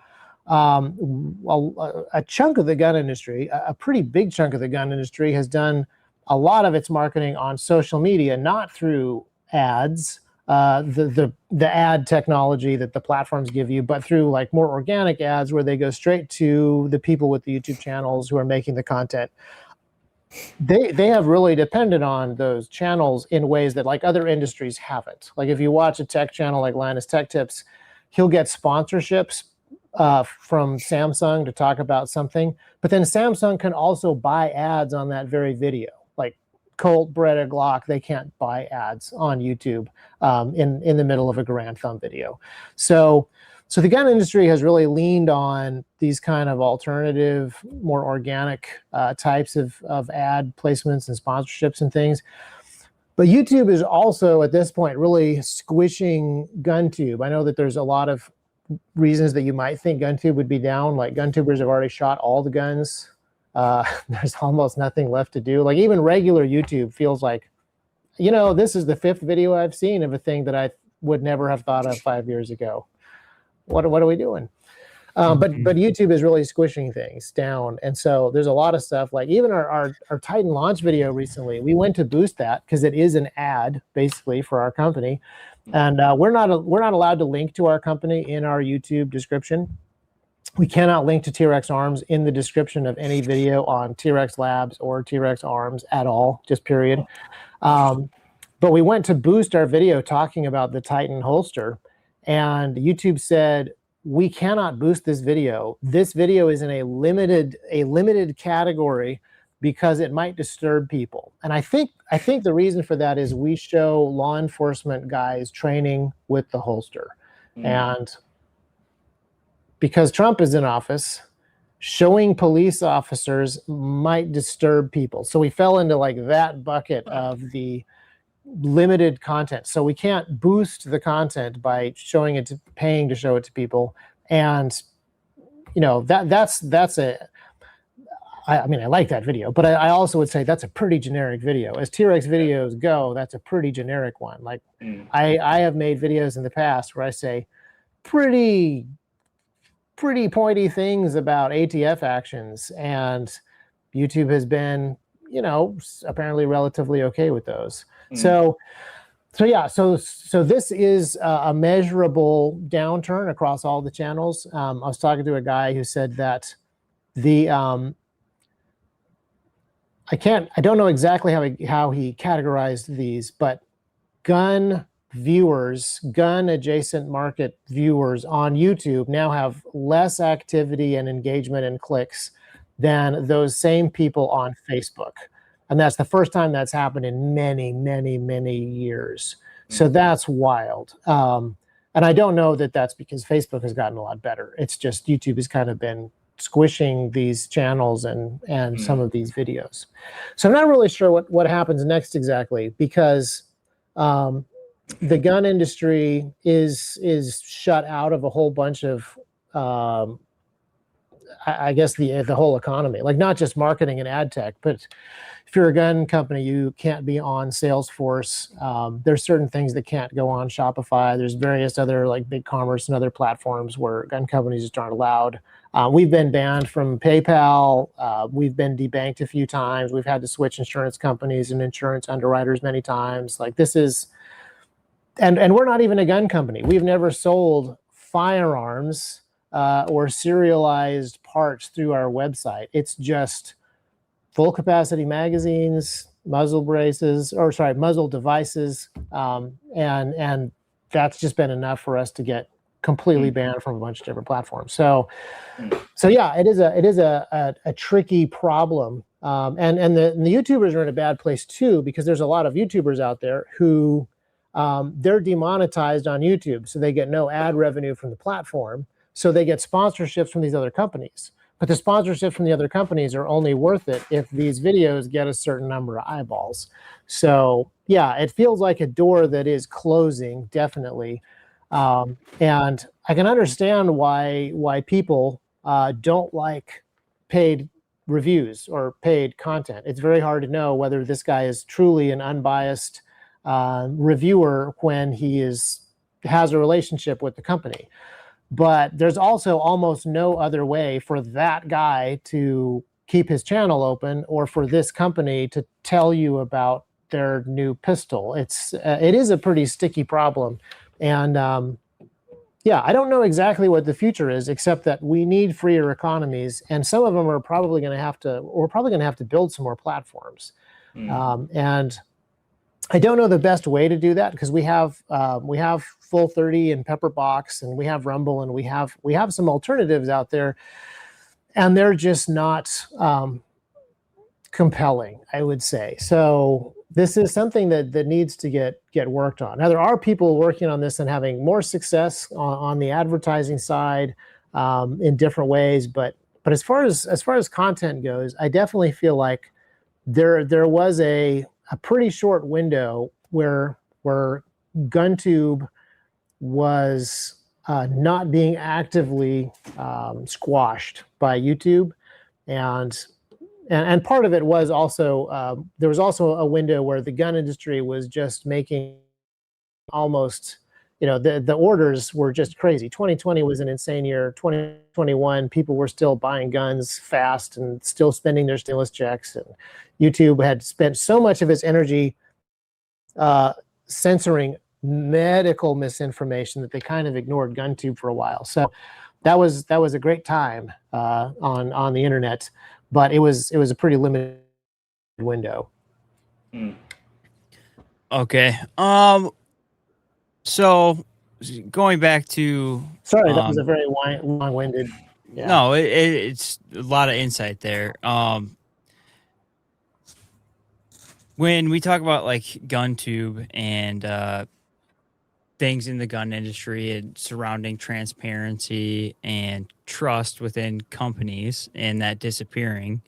a chunk of the gun industry, a pretty big chunk of the gun industry, has done a lot of its marketing on social media, not through ads, the ad technology that the platforms give you, but through like more organic ads where they go straight to the people with the YouTube channels who are making the content. They have really depended on those channels in ways that like other industries haven't. Like if you watch a tech channel like Linus Tech Tips, he'll get sponsorships from Samsung to talk about something, but then Samsung can also buy ads on that very video. Like Colt, Beretta, Glock, they can't buy ads on YouTube in the middle of a Garand Thumb video. So So the gun industry has really leaned on these kind of alternative, more organic types of ad placements and sponsorships and things. But YouTube is also at this point really squishing GunTube. I know that there's a lot of reasons that you might think GunTube would be down. Like GunTubers have already shot all the guns. There's almost nothing left to do. Like even regular YouTube feels like, you know, this is the 5th video I've seen of a thing that I would never have thought of 5 years ago. What are we doing? But YouTube is really squishing things down. And so there's a lot of stuff, like even our Titan launch video recently, we went to boost that because it is an ad basically for our company. And we're not allowed to link to our company in our YouTube description. We cannot link to TREX Arms in the description of any video on TREX Labs or TREX Arms at all, just period. But we went to boost our video talking about the Titan holster, and YouTube said, we cannot boost this video. This video is in a limited category because it might disturb people. And I think the reason for that is we show law enforcement guys training with the holster. And because Trump is in office, showing police officers might disturb people. So we fell into like that bucket of the limited content. So we can't boost the content by showing it to paying to show it to people. And you know, that's a, I mean, I like that video, but I also would say that's a pretty generic video. As TREX videos go, that's a pretty generic one. Like I have made videos in the past where I say pretty pointy things about ATF actions, and YouTube has been, you know, apparently relatively okay with those. So this is a measurable downturn across all the channels. I was talking to a guy who said that the I don't know exactly how he categorized these, but gun viewers, gun adjacent market viewers on YouTube now have less activity and engagement and clicks than those same people on Facebook. And that's the first time that's happened in many, many, many years. So that's wild. And I don't know that that's because Facebook has gotten a lot better. It's just YouTube has kind of been squishing these channels and some of these videos. So I'm not really sure what happens next exactly, because the gun industry is shut out of a whole bunch of I guess the whole economy, like not just marketing and ad tech, but if you're a gun company, you can't be on Salesforce. There's certain things that can't go on Shopify. There's various other like BigCommerce and other platforms where gun companies just aren't allowed. We've been banned from PayPal. We've been debanked a few times. We've had to switch insurance companies and insurance underwriters many times. Like this is, and we're not even a gun company. We've never sold firearms or serialized parts through our website. It's just full capacity magazines, muzzle braces, or sorry, muzzle devices. And that's just been enough for us to get completely banned from a bunch of different platforms. So yeah, it is a tricky problem. And the YouTubers are in a bad place too, because there's a lot of YouTubers out there who they're demonetized on YouTube. So they get no ad revenue from the platform. So they get sponsorships from these other companies. But the sponsorships from the other companies are only worth it if these videos get a certain number of eyeballs. So yeah, it feels like a door that is closing, definitely. And I can understand why people don't like paid reviews or paid content. It's very hard to know whether this guy is truly an unbiased reviewer when he has a relationship with the company. But there's also almost no other way for that guy to keep his channel open or for this company to tell you about their new pistol. It is a pretty sticky problem. And yeah, I don't know exactly what the future is, except that we need freer economies. And some of them are probably going to have to, we're probably going to have to build some more platforms. And I don't know the best way to do that, because we have Full 30 and Pepperbox, and we have Rumble, and we have some alternatives out there, and they're just not compelling, I would say. So this is something that needs to get worked on. Now, there are people working on this and having more success on the advertising side in different ways, but as far as content goes, I definitely feel like there was a pretty short window where GunTube was not being actively squashed by YouTube, and part of it was also there was also a window where the gun industry was just making almost, the orders were just crazy. 2020 was an insane year. 2021, people were still buying guns fast and still spending their stimulus checks, and YouTube had spent so much of its energy censoring medical misinformation that they kind of ignored GunTube for a while. So that was a great time on the internet, but it was a pretty limited window. Okay. So going back to, sorry, that was a very long-winded. Yeah. No, it's a lot of insight there. When we talk about like GunTube and things in the gun industry and surrounding transparency and trust within companies and that disappearing,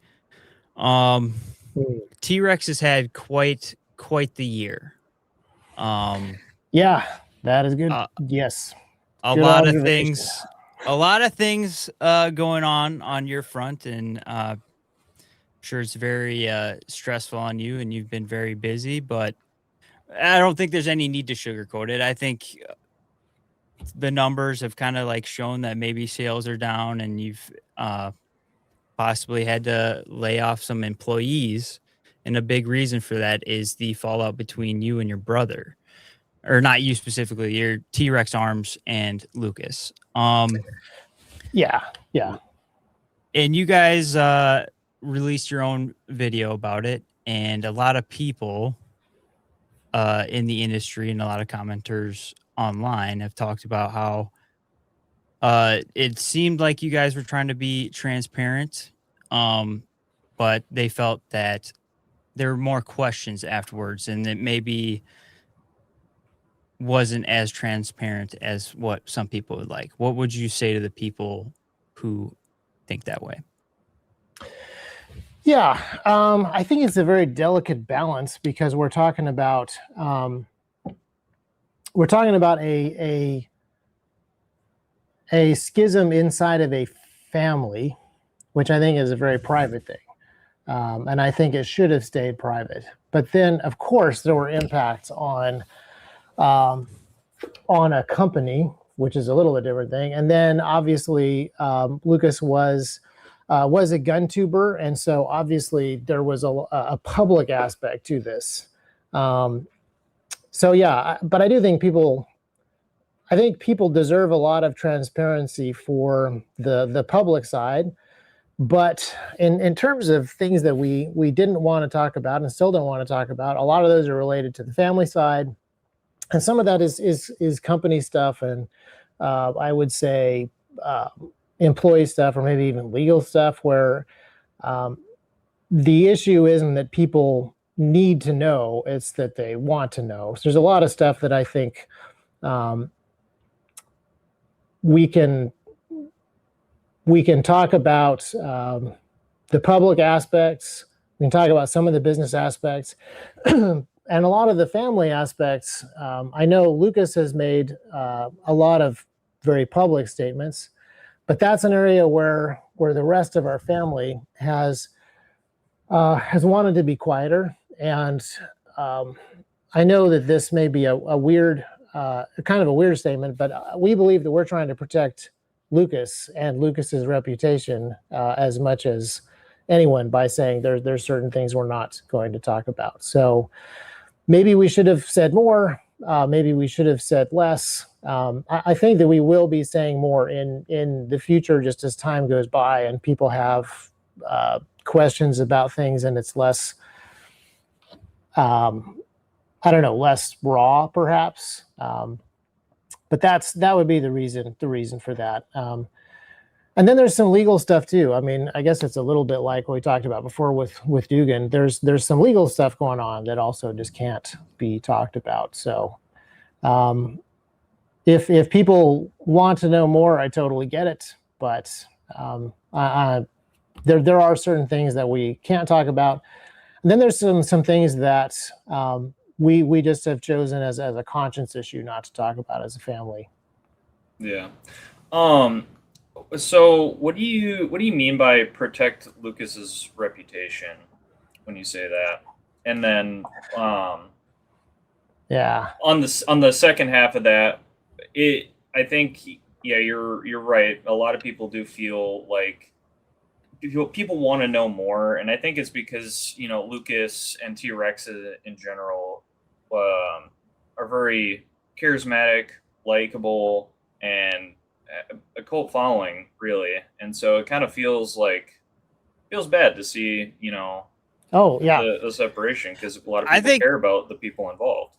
TREX has had quite the year. Yeah, that is good. Yes, a lot of things going on your front, and I'm sure it's very stressful on you, and you've been very busy, but I don't think there's any need to sugarcoat it. I think the numbers have kind of like shown that maybe sales are down, and you've possibly had to lay off some employees. And a big reason for that is the fallout between you and your brother, or not you specifically, your TREX Arms and Lucas. Yeah. And you guys released your own video about it, and a lot of people in the industry and a lot of commenters online have talked about how it seemed like you guys were trying to be transparent, but they felt that there were more questions afterwards, and it maybe wasn't as transparent as what some people would like. What would you say to the people who think that way? Yeah, I think it's a very delicate balance, because we're talking about a schism inside of a family, which I think is a very private thing. And I think it should have stayed private. But then, of course, there were impacts on a company, which is a little bit different thing. And then, obviously, Lucas was a GunTuber, and so obviously there was a public aspect to this. So yeah, but I do think people deserve a lot of transparency for the public side. But in terms of things that we didn't want to talk about and still don't want to talk about, a lot of those are related to the family side, and some of that is company stuff, and I would say employee stuff, or maybe even legal stuff, where the issue isn't that people need to know, it's that they want to know. So there's a lot of stuff that I think we can talk about the public aspects. We can talk about some of the business aspects, and a lot of the family aspects. I know Lucas has made a lot of very public statements, but that's an area where the rest of our family has wanted to be quieter. And I know that this may be a weird, kind of a weird statement, but we believe that we're trying to protect Lucas and Lucas's reputation as much as anyone by saying there's certain things we're not going to talk about. So maybe we should have said more. Maybe we should have said less. I think that we will be saying more in the future, just as time goes by and people have questions about things, and it's less, less raw, perhaps. But that would be the reason for that. And then there's some legal stuff too. I mean, I guess it's a little bit like what we talked about before with Dugan. There's some legal stuff going on that also just can't be talked about. So if people want to know more, I totally get it. But there are certain things that we can't talk about. And then there's some things that we just have chosen as a conscience issue not to talk about as a family. Yeah. So what do you mean by protect Lucas's reputation when you say that? And then yeah, on the second half of that, I think you're right. A lot of people do feel like people want to know more, and I think it's because Lucas and T-Rex in general are very charismatic, likable, and a cult following, really. And so it kind of feels bad to see oh yeah, the separation, because a lot of people care about the people involved.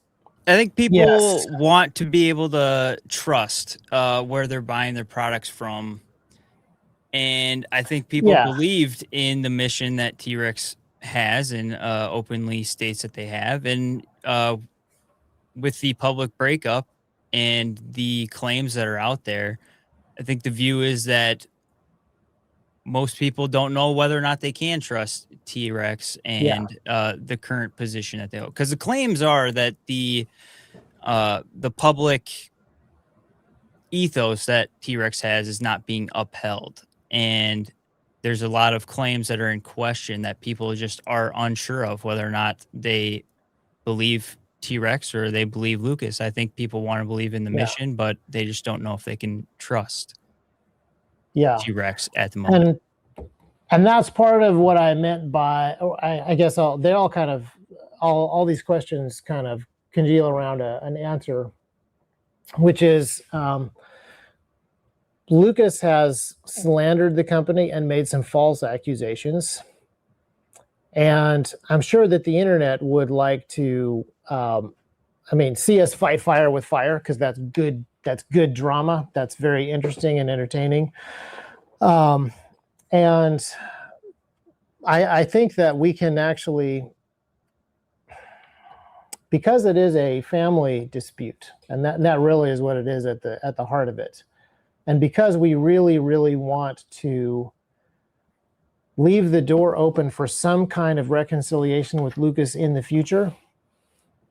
I think people want to be able to trust where they're buying their products from. And I think people believed in the mission that T-Rex has and openly states that they have. And with the public breakup and the claims that are out there, I think the view is that most people don't know whether or not they can trust T-Rex and the current position that they hold. Because the claims are that the public ethos that T-Rex has is not being upheld. And there's a lot of claims that are in question that people just are unsure of whether or not they believe T-Rex or they believe Lucas. I think people want to believe in the mission, but they just don't know if they can trust T-Rex at the moment. And that's part of what I meant by, I guess they all kind of, all these questions kind of congeal around an answer, which is Lucas has slandered the company and made some false accusations. And I'm sure that the internet would like to, see us fight fire with fire, because that's good drama. That's very interesting and entertaining. And I think that we can actually, because it is a family dispute, and that really is what it is at the heart of it. And because we really, really want to leave the door open for some kind of reconciliation with Lucas in the future,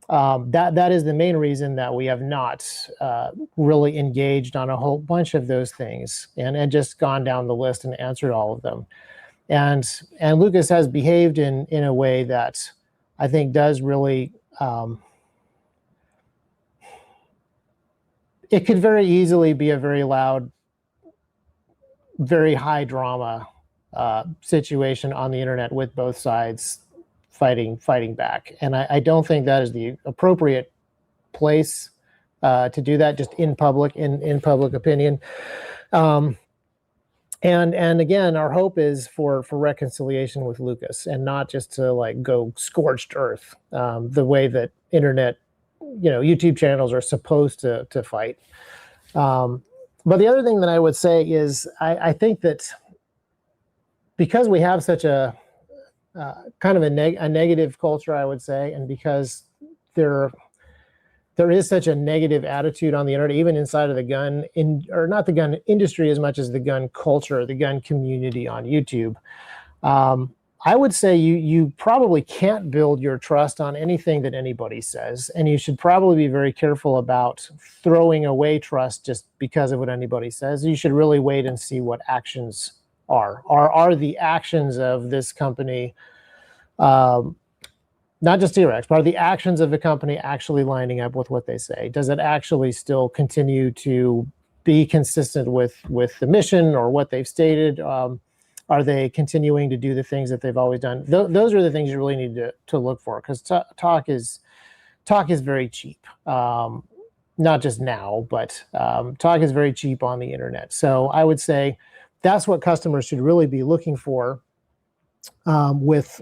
that is the main reason that we have not really engaged on a whole bunch of those things and just gone down the list and answered all of them. And Lucas has behaved in a way that I think does really, it could very easily be a very loud, very high drama situation on the internet with both sides fighting back. And I don't think that is the appropriate place to do that, just in public opinion. And again, our hope is for reconciliation with Lucas, and not just to go scorched earth, the way that internet, YouTube channels are supposed to fight. But the other thing that I would say is I think that because we have such a kind of a negative culture, I would say, and because there is such a negative attitude on the internet, even inside of not the gun industry as much as the gun culture, the gun community on YouTube. I would say you probably can't build your trust on anything that anybody says, and you should probably be very careful about throwing away trust just because of what anybody says. You should really wait and see what actions are the actions of this company, not just T-Rex, but are the actions of the company actually lining up with what they say? Does it actually still continue to be consistent with the mission or what they've stated? Are they continuing to do the things that they've always done? Those are the things you really need to look for, because talk is very cheap. Not just now, but talk is very cheap on the internet. So I would say that's what customers should really be looking for with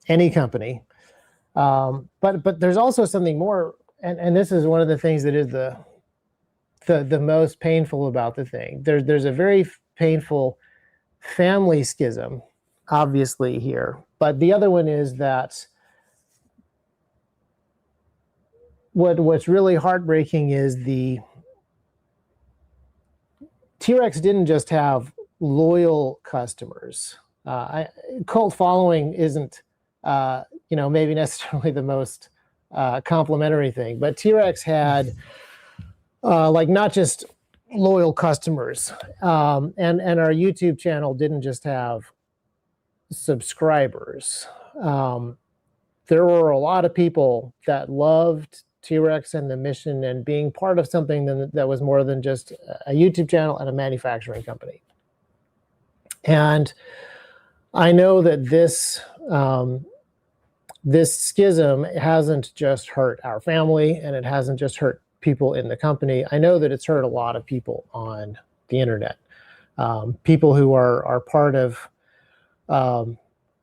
any company. But there's also something more, and this is one of the things that is the most painful about the thing. There's a very painful family schism, obviously, here. But the other one is that what's really heartbreaking is the TREX didn't just have loyal customers. Cult following isn't, maybe necessarily the most complimentary thing, but TREX had not just loyal customers, and our YouTube channel didn't just have subscribers. There were a lot of people that loved TREX and the mission and being part of something that was more than just a YouTube channel and a manufacturing company. And I know that this schism hasn't just hurt our family, and it hasn't just hurt people in the company. I know that it's hurt a lot of people on the internet, people who are part of,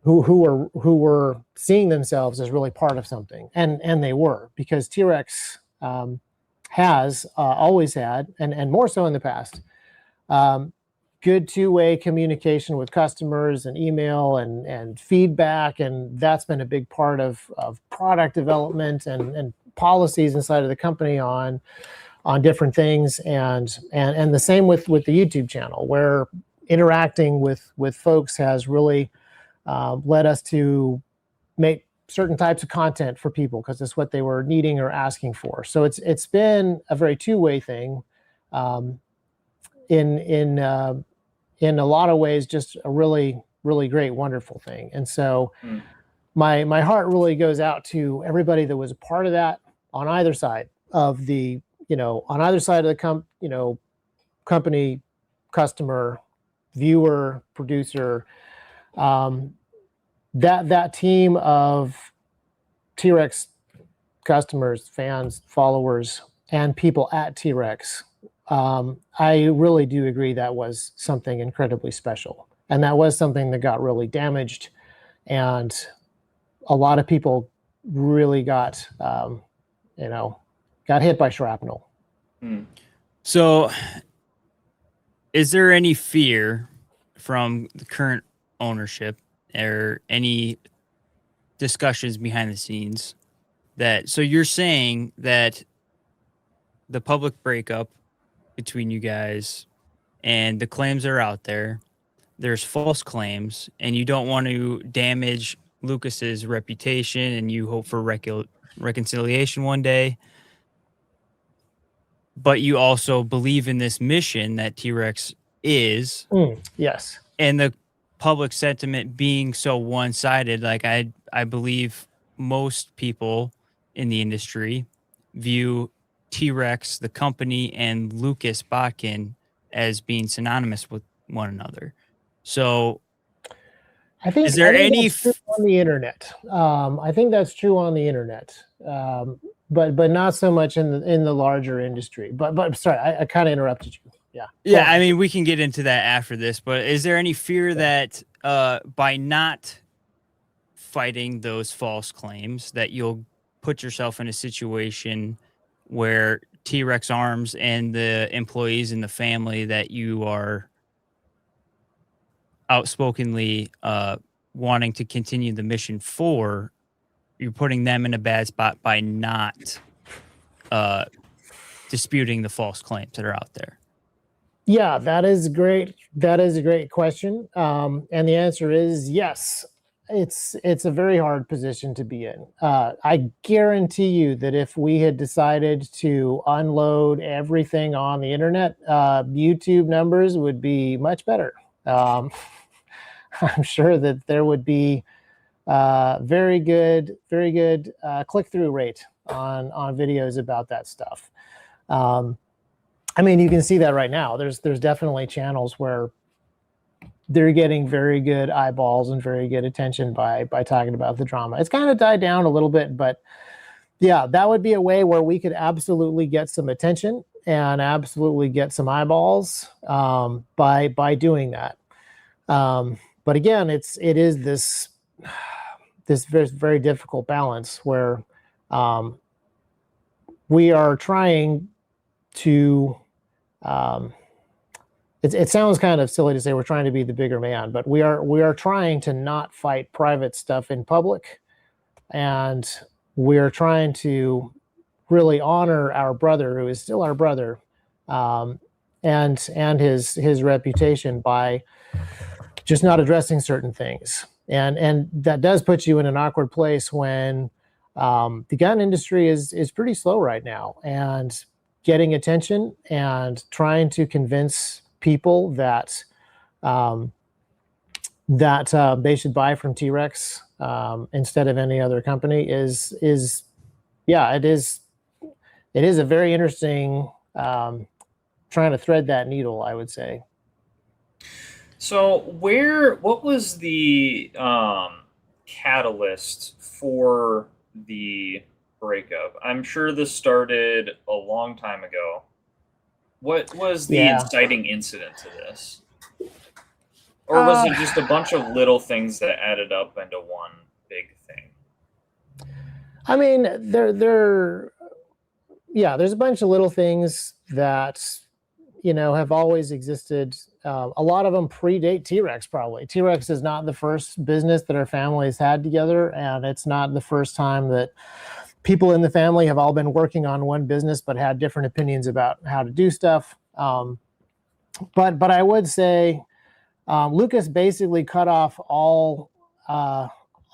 who were seeing themselves as really part of something, and they were, because TREX has always had, and more so in the past, good two-way communication with customers and email and feedback, and that's been a big part of product development and policies inside of the company on different things, and the same with the YouTube channel, where interacting with folks has really led us to make certain types of content for people because it's what they were needing or asking for. So it's been a very two-way thing. In a lot of ways, just a really, really great, wonderful thing. And so my heart really goes out to everybody that was a part of that on either side of the, on either side of the company, customer, viewer, producer, that team of TREX customers, fans, followers, and people at TREX. I really do agree that was something incredibly special. And that was something that got really damaged. And a lot of people really got hit by shrapnel. So is there any fear from the current ownership or any discussions behind the scenes so you're saying that the public breakup between you guys and the claims are out there, there's false claims, and you don't want to damage Lucas's reputation, and you hope for reconciliation one day, but you also believe in this mission that TREX is. Yes. And the public sentiment being so one-sided, like I believe most people in the industry view TREX, the company, and Lucas Botkin as being synonymous with one another. So I think, is there any that's true on the internet? I think that's true on the internet, but not so much in the larger industry. But sorry, I kind of interrupted you. Yeah. Yeah, I mean, we can get into that after this, but is there any fear that by not fighting those false claims that you'll put yourself in a situation where TREX Arms and the employees and the family that you are outspokenly wanting to continue the mission for, you're putting them in a bad spot by not disputing the false claims that are out there? Yeah, that is great. That is a great question. And the answer is yes. It's a very hard position to be in. I guarantee you that if we had decided to unload everything on the internet, YouTube numbers would be much better. I'm sure that there would be very good click-through rate on videos about that stuff. I mean, you can see that right now. There's definitely channels where they're getting very good eyeballs and very good attention by talking about the drama. It's kind of died down a little bit, but yeah, that would be a way where we could absolutely get some attention and absolutely get some eyeballs by doing that. But again, it is this very, very difficult balance where we are trying to it sounds kind of silly to say we're trying to be the bigger man, but we are trying to not fight private stuff in public, and we're trying to really honor our brother, who is still our brother, and his reputation by just not addressing certain things. And that does put you in an awkward place when the gun industry is pretty slow right now, and getting attention and trying to convince people that they should buy from TREX instead of any other company is it is a very interesting trying to thread that needle, I would say. So what was the catalyst for the breakup? I'm sure this started a long time ago. What was the inciting incident to this? Or was it just a bunch of little things that added up into one big thing? I mean, there's a bunch of little things that, have always existed. A lot of them predate TREX, probably. TREX is not the first business that our families had together, and it's not the first time that people in the family have all been working on one business but had different opinions about how to do stuff. But I would say Lucas basically cut off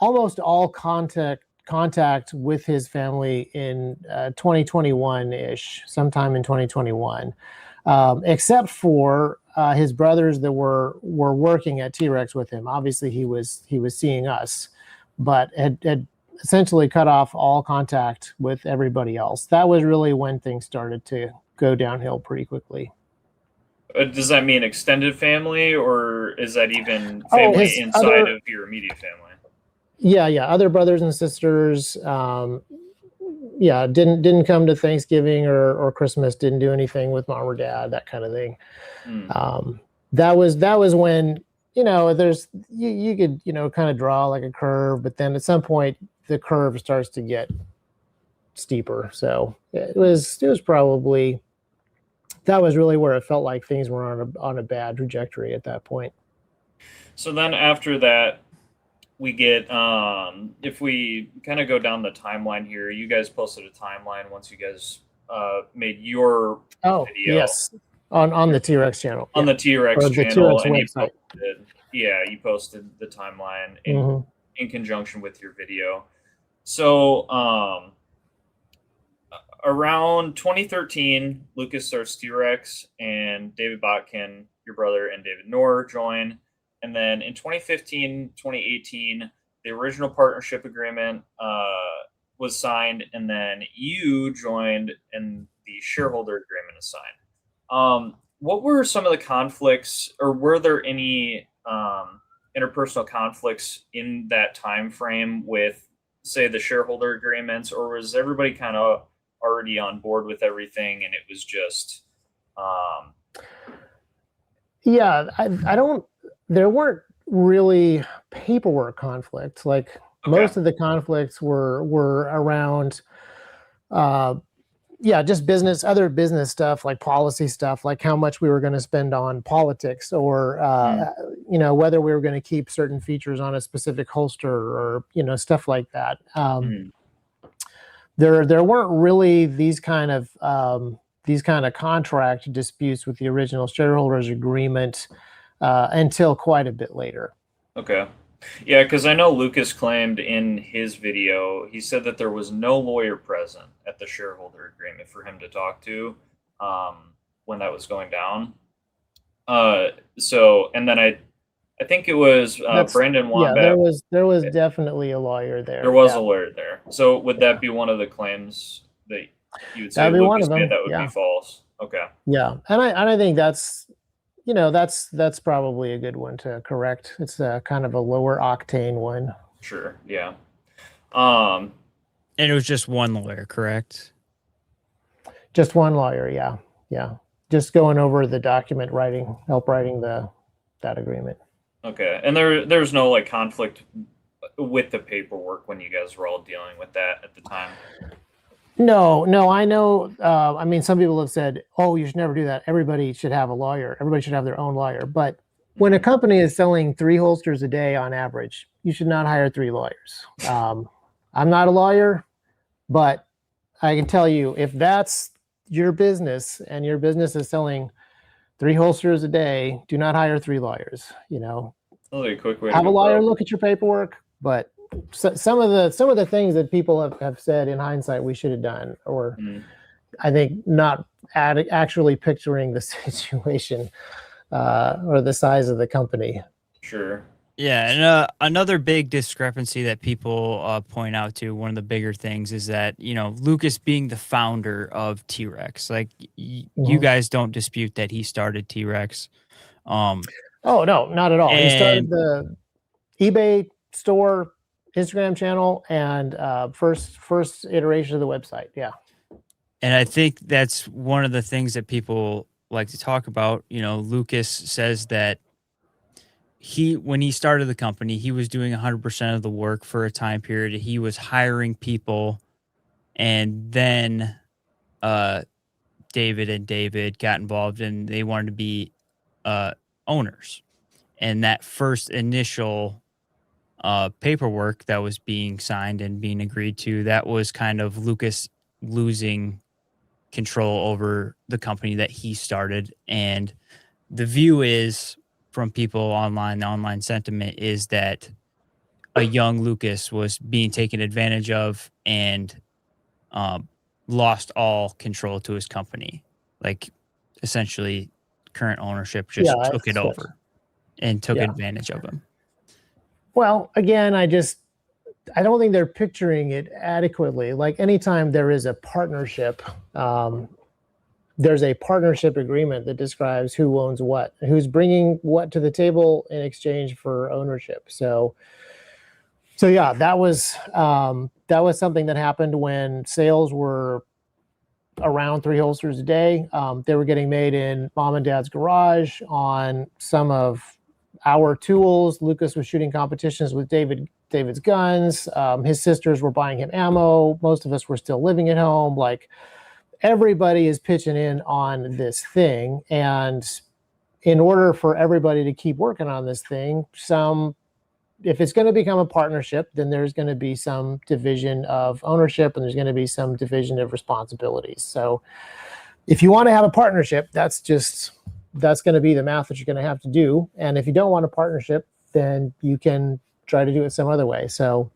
almost all contact with his family in 2021-ish, sometime in 2021, except for his brothers that were working at TREX with him. Obviously, he was seeing us, but had essentially cut off all contact with everybody else. That was really when things started to go downhill pretty quickly. Does that mean extended family, or is that even family inside of your immediate family? Yeah, other brothers and sisters. Didn't come to Thanksgiving or Christmas. Didn't do anything with mom or dad. That kind of thing. That was when there's you could kind of draw like a curve, but then at some point the curve starts to get steeper. So it was probably, that was really where it felt like things were on a bad trajectory at that point. So then after that, we get if we kind of go down the timeline here, you guys posted a timeline once you guys made your video. Yes, on the TREX channel. On the TREX channel, and website. You posted the timeline in conjunction with your video. So around 2013, Lucas starts TREX, and David Botkin, your brother, and David Knorr join. And then in 2015, 2018, the original partnership agreement was signed, and then you joined and the shareholder agreement is signed. What were some of the conflicts, or were there any interpersonal conflicts in that time frame with, say, the shareholder agreements, or was everybody kind of already on board with everything and it was just there weren't really paperwork conflicts. Like most of the conflicts were around just other business stuff, like policy stuff, like how much we were going to spend on politics, or whether we were going to keep certain features on a specific holster, or stuff like that. There weren't really these kind of contract disputes with the original shareholders agreement until quite a bit later. Okay. Yeah, because I know Lucas claimed in his video, he said that there was no lawyer present at the shareholder agreement for him to talk to when that was going down. And then I think it was Brandon Wombat. Yeah, there was definitely a lawyer there. There was a lawyer there. So would that be one of the claims that you would say Lucas made that would be false? Okay. Yeah, and I think that's probably a good one to correct. It's a kind of a lower octane one. Sure. Yeah. And it was just one lawyer, correct? Just one lawyer. Yeah. Just going over the document help writing that agreement. Okay. And there was no like conflict with the paperwork when you guys were all dealing with that at the time? No, I know. I mean, some people have said, "Oh, you should never do that. Everybody should have a lawyer. Everybody should have their own lawyer." But when a company is selling 3 holsters a day on average, you should not hire 3 lawyers. I'm not a lawyer, but I can tell you, if that's your business and your business is selling 3 holsters a day, do not hire 3 lawyers. You know, Really a quick way have to a go lawyer broke. look at your paperwork, but some of the things that people have said in hindsight we should have done, or I think not actually picturing the situation or the size of the company. Sure. Yeah, and another big discrepancy that people point out to, one of the bigger things, is that, you know, Lucas being the founder of T-Rex, like you guys don't dispute that he started T-Rex. Oh no, not at all. He started the eBay store, Instagram channel, and first iteration of the website. Yeah. And I think that's one of the things that people like to talk about. You know, Lucas says that when he started the company, he was doing 100% of the work for a time period. He was hiring people, and then David got involved, and they wanted to be owners. And that first initial paperwork that was being signed and being agreed to, that was kind of Lucas losing control over the company that he started. And the view is from people online, the online sentiment is that a young Lucas was being taken advantage of and lost all control to his company. Like, essentially, current ownership just took it over and took advantage of him. Well, again, I don't think they're picturing it adequately. Like, anytime there is a partnership, there's a partnership agreement that describes who owns what, who's bringing what to the table in exchange for ownership. So yeah, that was something that happened when sales were around 3 holsters a day. They were getting made in mom and dad's garage on some of our tools. Lucas was shooting competitions with David's guns. His sisters were buying him ammo. Most of us were still living at home. Like, everybody is pitching in on this thing. And in order for everybody to keep working on this thing, if it's going to become a partnership, then there's going to be some division of ownership and there's going to be some division of responsibilities. So if you want to have a partnership, that's going to be the math that you're going to have to do. And if you don't want a partnership, then you can try to do it some other way. So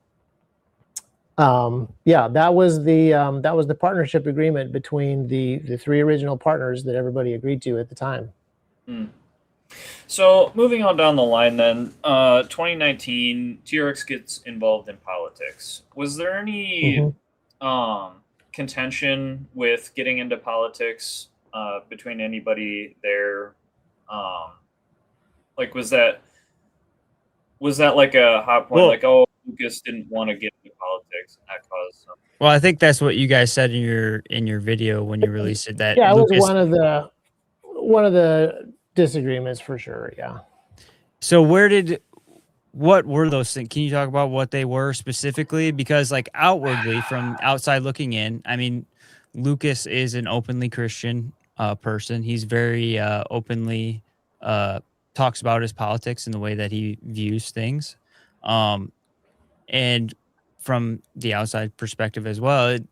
yeah, that was the partnership agreement between the 3 original partners that everybody agreed to at the time. So moving on down the line then, 2019, TREX gets involved in politics. Was there any contention with getting into politics between anybody there? Like, was that like a hot point? Like, oh, Lucas didn't want to get into politics, and that caused some. Well, I think that's what you guys said in your video when you released it. That yeah, it Lucas, was one of the disagreements for sure. Yeah. So what were those things? Can you talk about what they were specifically? Because, like, outwardly, from outside looking in, I mean, Lucas is an openly Christian person. He's very openly talks about his politics and the way that he views things. And from the outside perspective as well, it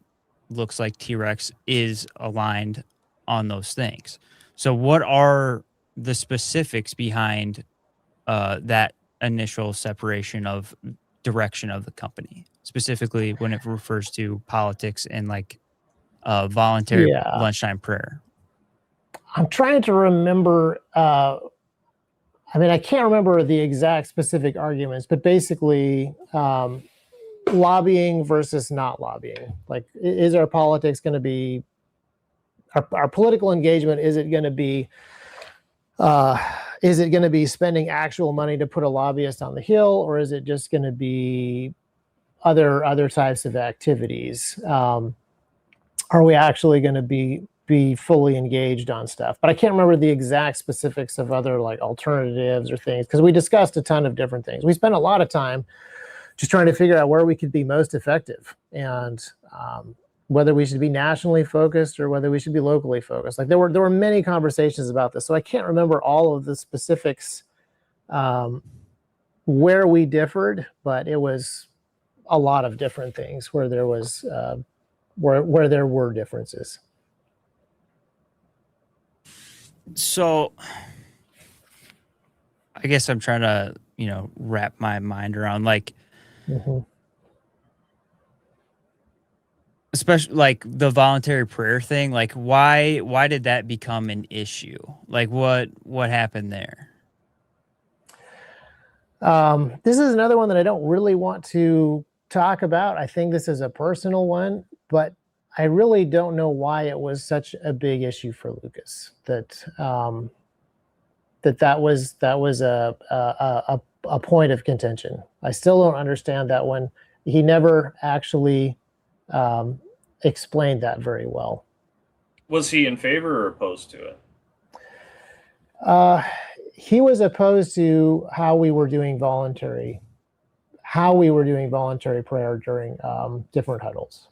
looks like TREX is aligned on those things. So what are the specifics behind that initial separation of direction of the company, specifically when it refers to politics and like voluntary lunchtime prayer? I'm trying to remember. I mean, I can't remember the exact specific arguments, but basically, lobbying versus not lobbying. Like, is our politics going to be our political engagement? Is it going to be spending actual money to put a lobbyist on the Hill, or is it just going to be other types of activities? Are we actually going to be fully engaged on stuff? But I can't remember the exact specifics of other, like, alternatives or things, because we discussed a ton of different things. We spent a lot of time just trying to figure out where we could be most effective. And whether we should be nationally focused or whether we should be locally focused. Like there were many conversations about this, so I can't remember all of the specifics where we differed, but it was a lot of different things where there was where there were differences. So I guess I'm trying to, wrap my mind around like, especially like the voluntary prayer thing. Like why did that become an issue? Like what happened there? This is another one that I don't really want to talk about. I think this is a personal one, but I really don't know why it was such a big issue for Lucas. That was a point of contention. I still don't understand that one. He never actually explained that very well. Was he in favor or opposed to it? He was opposed to how we were doing voluntary prayer during different huddles.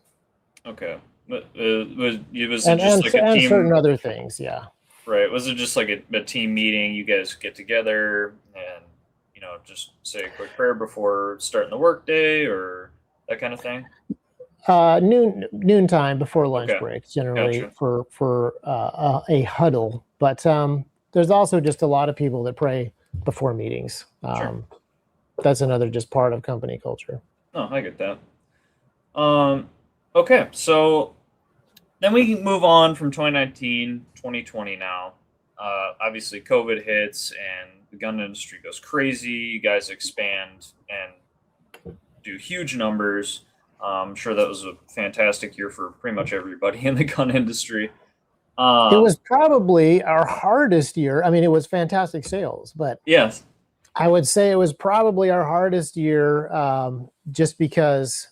Okay, but was it just and like a team? Certain other things, yeah. Right. Was it just like a team meeting? You guys get together and just say a quick prayer before starting the workday or that kind of thing? Noon time before lunch breaks, generally. Gotcha. for a huddle. But there's also just a lot of people that pray before meetings. Sure. That's another just part of company culture. Oh, I get that. Okay, so then we can move on from 2019, 2020 now. Obviously, COVID hits and the gun industry goes crazy. You guys expand and do huge numbers. I'm sure that was a fantastic year for pretty much everybody in the gun industry. It was probably our hardest year. I mean, it was fantastic sales, but yes, I would say it was probably our hardest year just because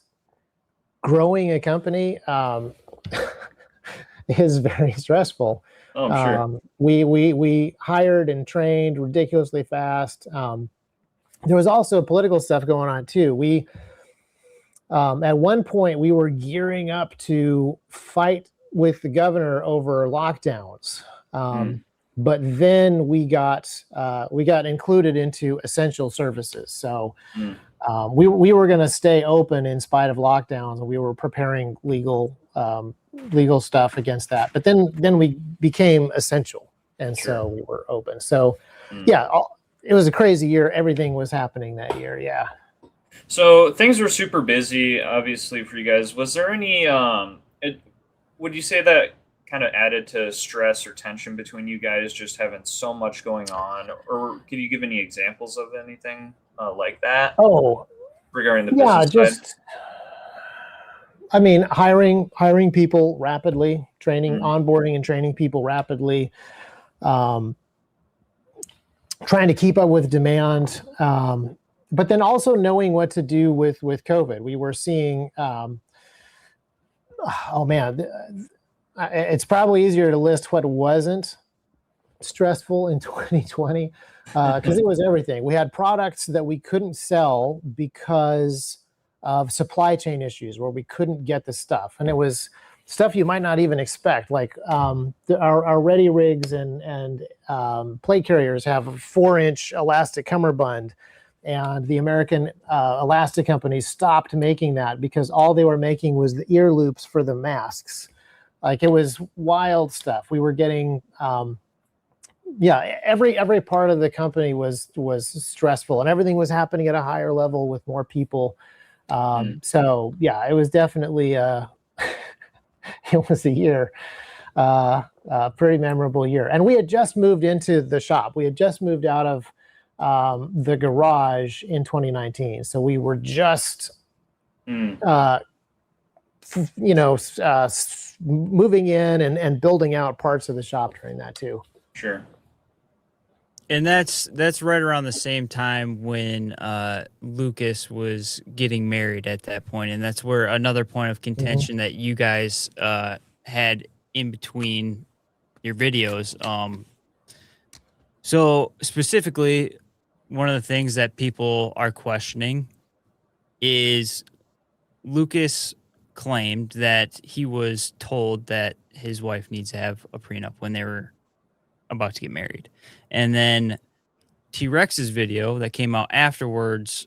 growing a company is very stressful. Oh, I'm sure. We hired and trained ridiculously fast. There was also political stuff going on too. We at one point we were gearing up to fight with the governor over lockdowns, but then we got included into essential services. So we were going to stay open in spite of lockdowns, and we were preparing legal stuff against that. But then we became essential, and so we were open. So yeah, it was a crazy year. Everything was happening that year. Yeah. So things were super busy, obviously, for you guys. Was there any? Would you say that kind of added to stress or tension between you guys, just having so much going on? Or can you give any examples of anything like that? Oh, regarding the business side? I mean, hiring people rapidly, onboarding and training people rapidly, trying to keep up with demand, but then also knowing what to do with COVID. We were seeing, it's probably easier to list what wasn't stressful in 2020 because it was everything. We had products that we couldn't sell because of supply chain issues where we couldn't get the stuff, and it was stuff you might not even expect. Like our ready rigs and plate carriers have a 4-inch elastic cummerbund, and the American elastic companies stopped making that because all they were making was the ear loops for the masks. Like, it was wild stuff. We were getting every part of the company was stressful, and everything was happening at a higher level with more people. So yeah, it was definitely it was a year, pretty memorable year. And we had just moved into the shop. We had just moved out of the garage in 2019. So we were just moving in and building out parts of the shop during that too. Sure. And that's right around the same time when Lucas was getting married at that point, and that's where another point of contention that you guys had in between your videos. So specifically, one of the things that people are questioning is Lucas claimed that he was told that his wife needs to have a prenup when they were about to get married. And then T-Rex's video that came out afterwards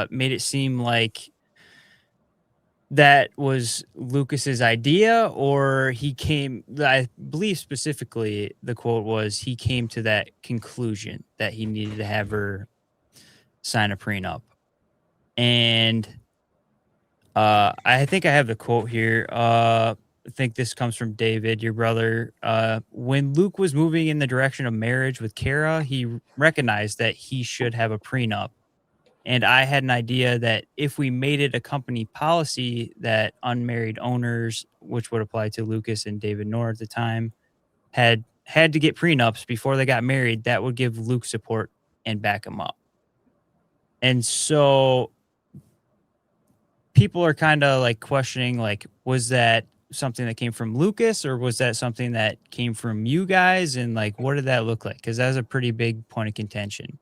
made it seem like that was Lucas's idea, or he came, I believe specifically the quote was, he came to that conclusion that he needed to have her sign a prenup. And I think I have the quote here. I think this comes from David, your brother. When Luke was moving in the direction of marriage with Kara, he recognized that he should have a prenup. And I had an idea that if we made it a company policy that unmarried owners, which would apply to Lucas and David Knorr at the time, had to get prenups before they got married, that would give Luke support and back him up. And so people are kind of like questioning, like, was that something that came from Lucas, or was that something that came from you guys? And like, what did that look like? Because that was a pretty big point of contention.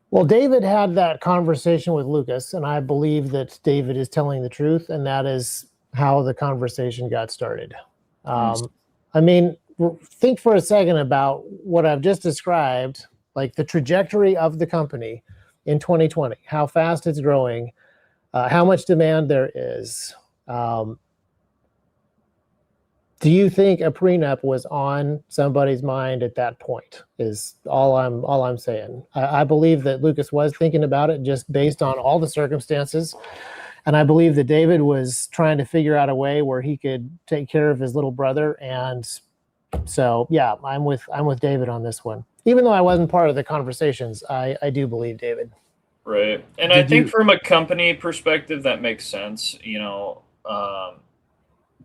Well, David had that conversation with Lucas, and I believe that David is telling the truth, and that is how the conversation got started. I mean, think for a second about what I've just described, like the trajectory of the company in 2020, how fast it's growing, how much demand there is. Do you think a prenup was on somebody's mind at that point? Is all I'm saying. I believe that Lucas was thinking about it just based on all the circumstances, and I believe that David was trying to figure out a way where he could take care of his little brother. And so, yeah, I'm with David on this one. Even though I wasn't part of the conversations, I do believe David. Right, and I think from a company perspective, that makes sense.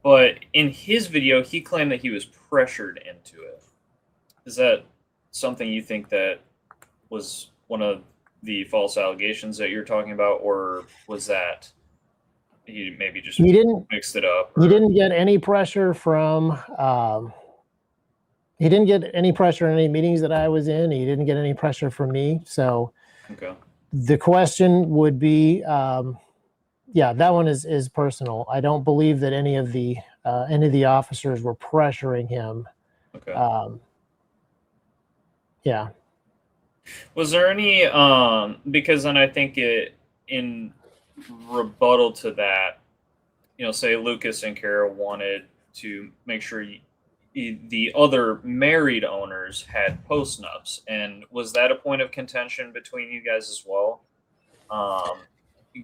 But in his video, he claimed that he was pressured into it. Is that something you think that was one of the false allegations that you're talking about, or was that he maybe just mixed it up? He didn't get any pressure from. He didn't get any pressure in any meetings that I was in. He didn't get any pressure from me. So, okay. The question would be. Yeah, that one is personal. I don't believe that any of the officers were pressuring him. Okay. Yeah. Was there any because then I think in rebuttal to that, say Lucas and Kara wanted to make sure the other married owners had post-nups, and was that a point of contention between you guys as well?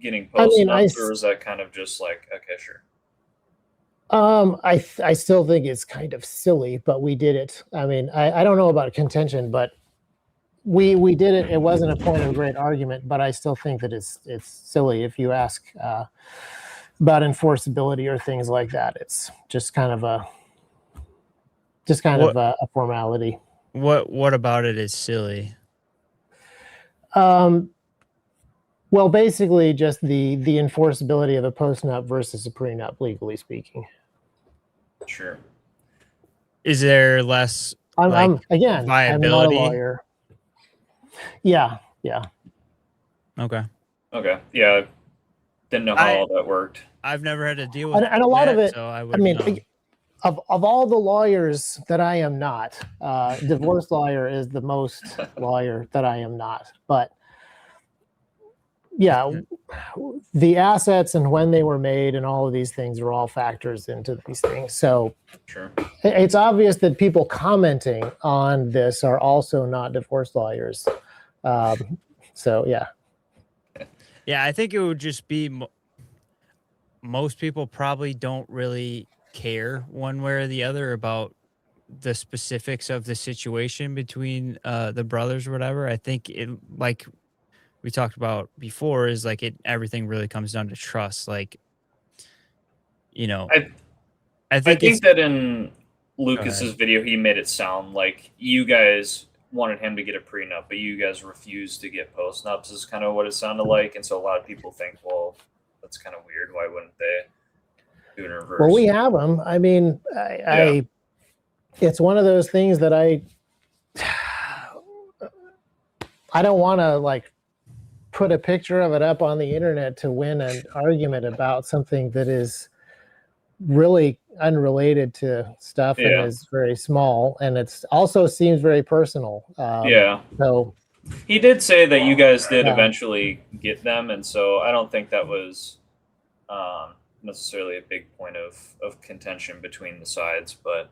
Getting post-nups, or is that kind of just like, okay, sure? I still think it's kind of silly, but we did it. I mean, I don't know about contention, but we did it. It wasn't a point of great argument, but I still think that it's silly. If you ask about enforceability or things like that, it's just kind of a formality. What about it is silly? Well, basically, just the enforceability of a post-nup versus a prenup, legally speaking. Sure. Is there less I'm not a lawyer. Yeah. Okay. Yeah. Didn't know how all that worked. I've never had to deal with and a lot of it. So I mean, know. Of all the lawyers that I am not, divorce lawyer is the most lawyer that I am not. But yeah, the assets and when they were made and all of these things are all factors into these things. So sure, it's obvious that people commenting on this are also not divorce lawyers. So yeah. Yeah, I think it would just be most people probably don't really care one way or the other about the specifics of the situation between the brothers or whatever. I think it, like we talked about before, is like everything really comes down to trust. Like, I think that in Lucas's video, he made it sound like you guys wanted him to get a prenup, but you guys refused to get post-nups, is kind of what it sounded like. And so a lot of people think, well, that's kind of weird. Why wouldn't they do it in reverse? Well, we have them. I mean, it's one of those things that I don't want to like put a picture of it up on the internet to win an argument about something that is really unrelated to stuff and is very small, and it's also seems very personal. So he did say that you guys did eventually get them, and so I don't think that was necessarily a big point of contention between the sides. But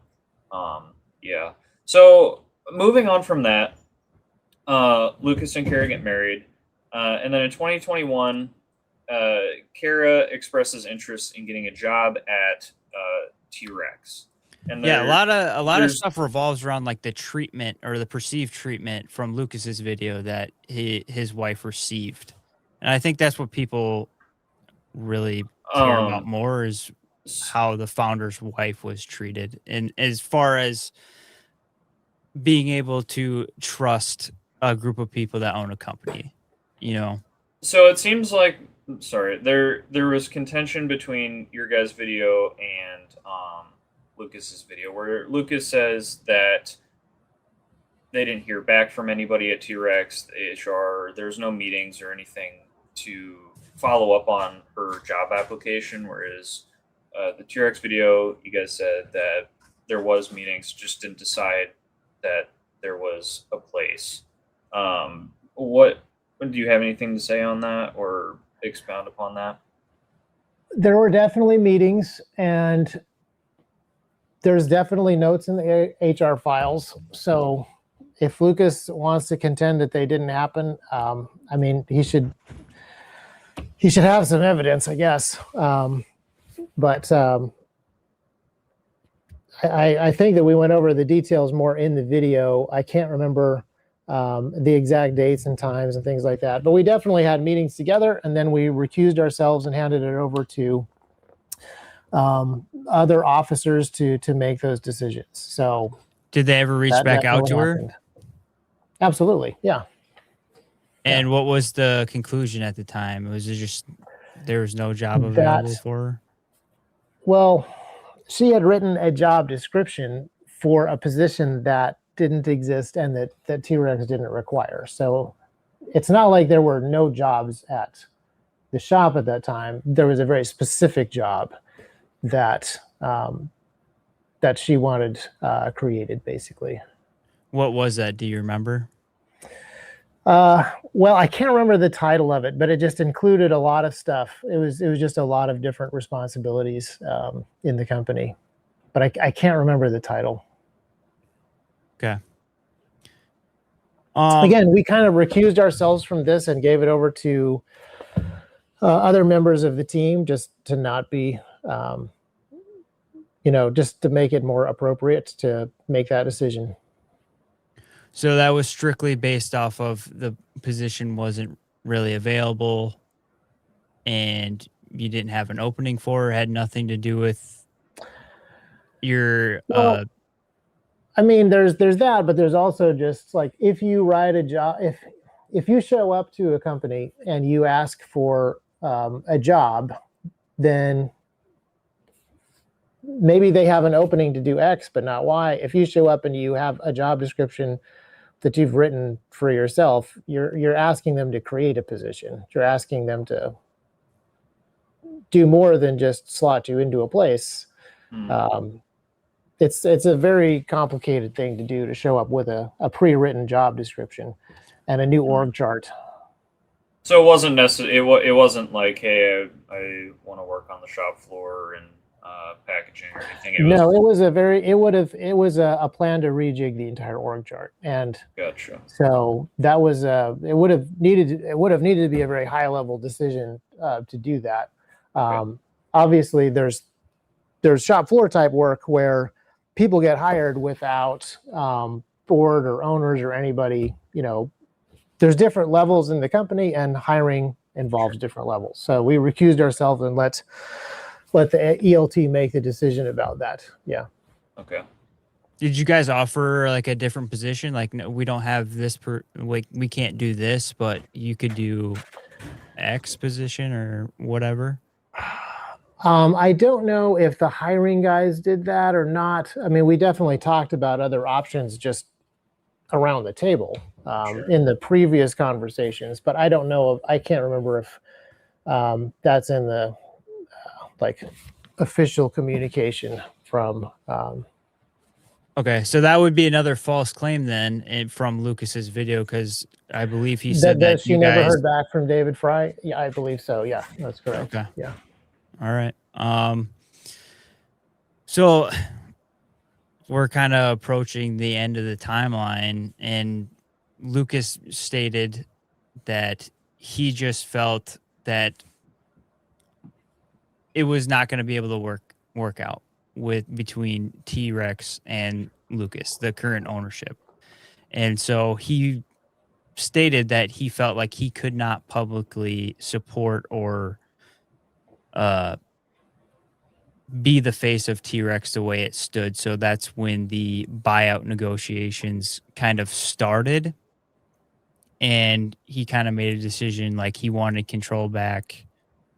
yeah. So moving on from that, Lucas and Kara get married, and then in 2021, Kara expresses interest in getting a job at TREX. And yeah, a lot of stuff revolves around like the treatment or the perceived treatment from Lucas's video that his wife received, and I think that's what people really care about more is how the founder's wife was treated, and as far as being able to trust a group of people that own a company, you know. So it seems like there was contention between your guys' video and Lucas's video, where Lucas says that they didn't hear back from anybody at TREX, the HR. There's no meetings or anything to follow up on her job application, whereas the TREX video, you guys said that there was meetings, just didn't decide that there was a place. What do you have anything to say on that or expound upon that? There were definitely meetings, and there's definitely notes in the HR files. So if Lucas wants to contend that they didn't happen, I mean, he should have some evidence, I guess. But I think that we went over the details more in the video. I can't remember the exact dates and times and things like that, but we definitely had meetings together, and then we recused ourselves and handed it over to other officers to make those decisions. So did they ever reach back out to her? Absolutely, yeah. And what was the conclusion at the time? Was it just there was no job available for her? Well, she had written a job description for a position that didn't exist and that TREX didn't require. So it's not like there were no jobs at the shop at that time. There was a very specific job that that she wanted created, basically. What was that? Do you remember? Well, I can't remember the title of it, but it just included a lot of stuff. It was just a lot of different responsibilities in the company, but I can't remember the title. Okay. Again, we kind of recused ourselves from this and gave it over to other members of the team, just to not be, just to make it more appropriate to make that decision. So that was strictly based off of the position wasn't really available and you didn't have an opening for her, had nothing to do with your... I mean, there's that, but there's also just like, if you write a job, if you show up to a company and you ask for a job, then maybe they have an opening to do X, but not Y. If you show up and you have a job description that you've written for yourself, you're asking them to create a position. You're asking them to do more than just slot you into a place. It's a very complicated thing to do, to show up with a pre-written job description and a new org chart. So it wasn't necessary. It wasn't like, hey, I want to work on the shop floor and packaging or anything. It was a plan to rejig the entire org chart, and gotcha. So that was it would have needed to be a very high level decision to do that. Obviously, there's shop floor type work where people get hired without board or owners or anybody. There's different levels in the company, and hiring involves different levels. So we recused ourselves and let the ELT make the decision about that. Yeah. Okay. Did you guys offer like a different position? Like, no, we don't have this we can't do this, but you could do X position or whatever. I don't know if the hiring guys did that or not. I mean, we definitely talked about other options just around the table. in the previous conversations, but I don't know. I can't remember if that's in the like official communication from. Okay, so that would be another false claim then from Lucas's video, because I believe he said that she you never guys heard back from David Fry. Yeah, I believe so. Yeah, that's correct. Okay. Yeah. All right. So we're kind of approaching the end of the timeline, and Lucas stated that he just felt that it was not going to be able to work out between TREX and Lucas, the current ownership. And so he stated that he felt like he could not publicly support or be the face of TREX the way it stood. So that's when the buyout negotiations kind of started. And he kind of made a decision like he wanted control back,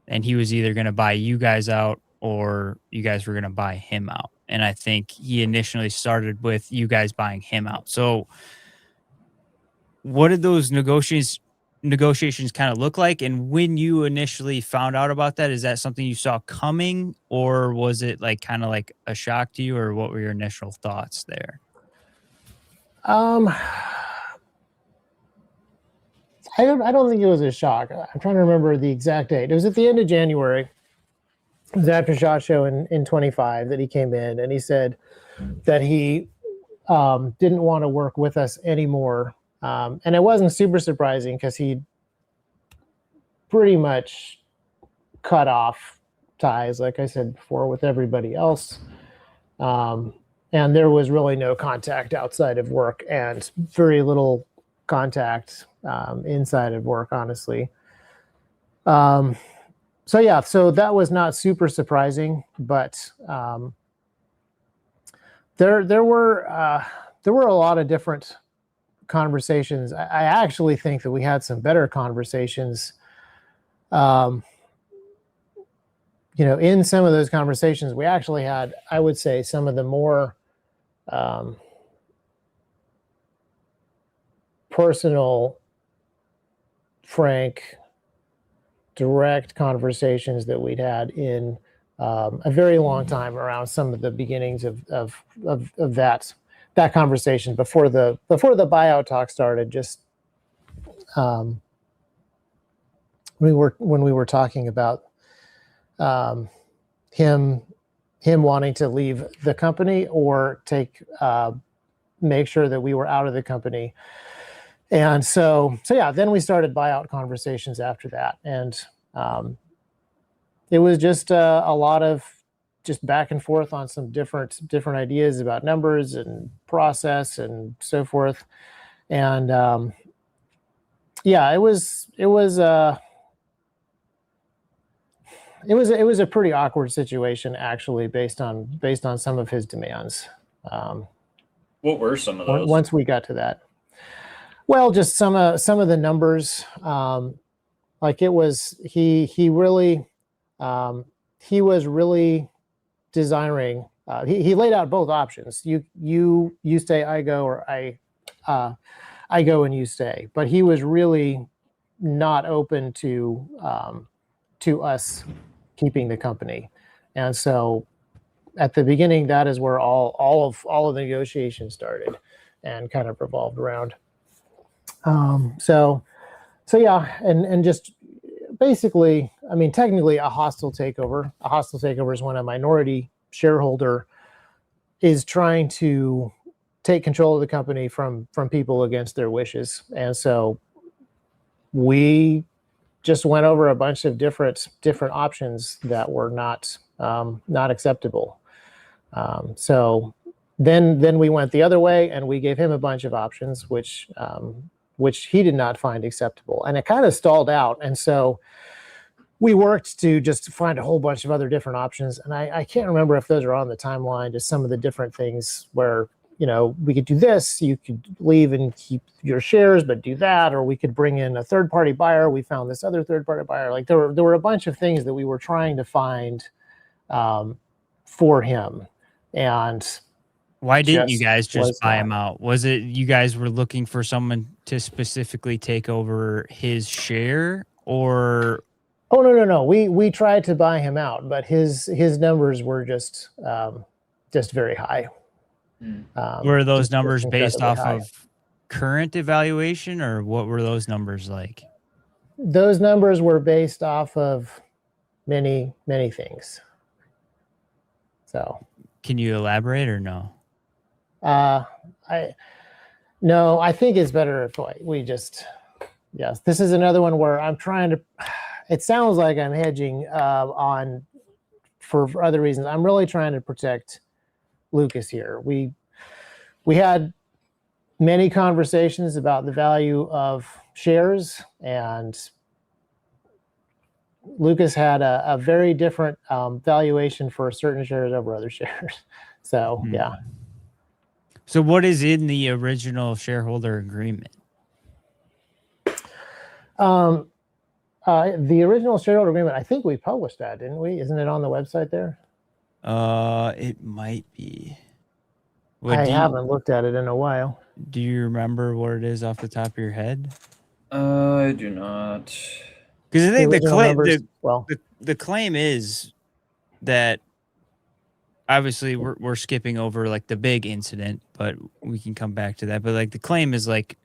and he was either going to buy you guys out or you guys were going to buy him out. And I think he initially started with you guys buying him out. So what did those negotiations kind of look like? And when you initially found out about that, is that something you saw coming, or was it like kind of like a shock to you, or what were your initial thoughts there? I don't think it was a shock. I'm trying to remember the exact date. It was at the end of January. It was after SHOT Show in 25 that he came in, and he said that he didn't want to work with us anymore. And it wasn't super surprising because he pretty much cut off ties, like I said before, with everybody else. And there was really no contact outside of work and very little contact inside of work, honestly. So yeah, so that was not super surprising, but there were a lot of different conversations. I actually think that we had some better conversations. In some of those conversations, we actually had, I would say, some of the more personal, frank, direct conversations that we'd had in a very long time around some of the beginnings of that conversation before the buyout talk started. Just when we were talking about him wanting to leave the company or make sure that we were out of the company. And so yeah, then we started buyout conversations after that. And it was just a lot of just back and forth on some different ideas about numbers and process and so forth. And yeah, it was a pretty awkward situation, actually, based on some of his demands. What were some of those? Once we got to that, well, just some of the numbers. Like it was, he was really desiring. He laid out both options. You stay, I go, or I go and you stay. But he was really not open to us keeping the company. And so at the beginning, that is where all of the negotiations started and kind of revolved around. So yeah, and just basically, I mean, technically a hostile takeover. A hostile takeover is when a minority shareholder is trying to take control of the company from people against their wishes. And so we just went over a bunch of different options that were not acceptable. So then we went the other way, and we gave him a bunch of options, which he did not find acceptable, and it kind of stalled out. And so we worked to just find a whole bunch of other different options. And I can't remember if those are on the timeline, just some of the different things where, we could do this, you could leave and keep your shares, but do that, or we could bring in a third-party buyer. We found this other third-party buyer. Like there were a bunch of things that we were trying to find for him. And Why didn't you guys was just buy not. him out? Was it you guys were looking for someone to specifically take over his share, or Oh, no. We tried to buy him out, but his numbers were just very high. were those Just numbers based incredibly off high. of current evaluation, or what were those numbers like? Those numbers were based off of many things. So, Can you elaborate or no? I think it's better if we just, yes, this is another one where I'm trying to, it sounds like I'm hedging on for other reasons. I'm really trying to protect Lucas here. We had many conversations about the value of shares, and Lucas had a very different valuation for certain shares over other shares. So, yeah. So what is in the original shareholder agreement? The original shareholder agreement, I think we published that, didn't we? Isn't it on the website there? It might be. I haven't looked at it in a while. Do you remember what it is off the top of your head? I do not. Because I think the the claim is that obviously we're skipping over like the big incident, but we can come back to that. But like the claim is like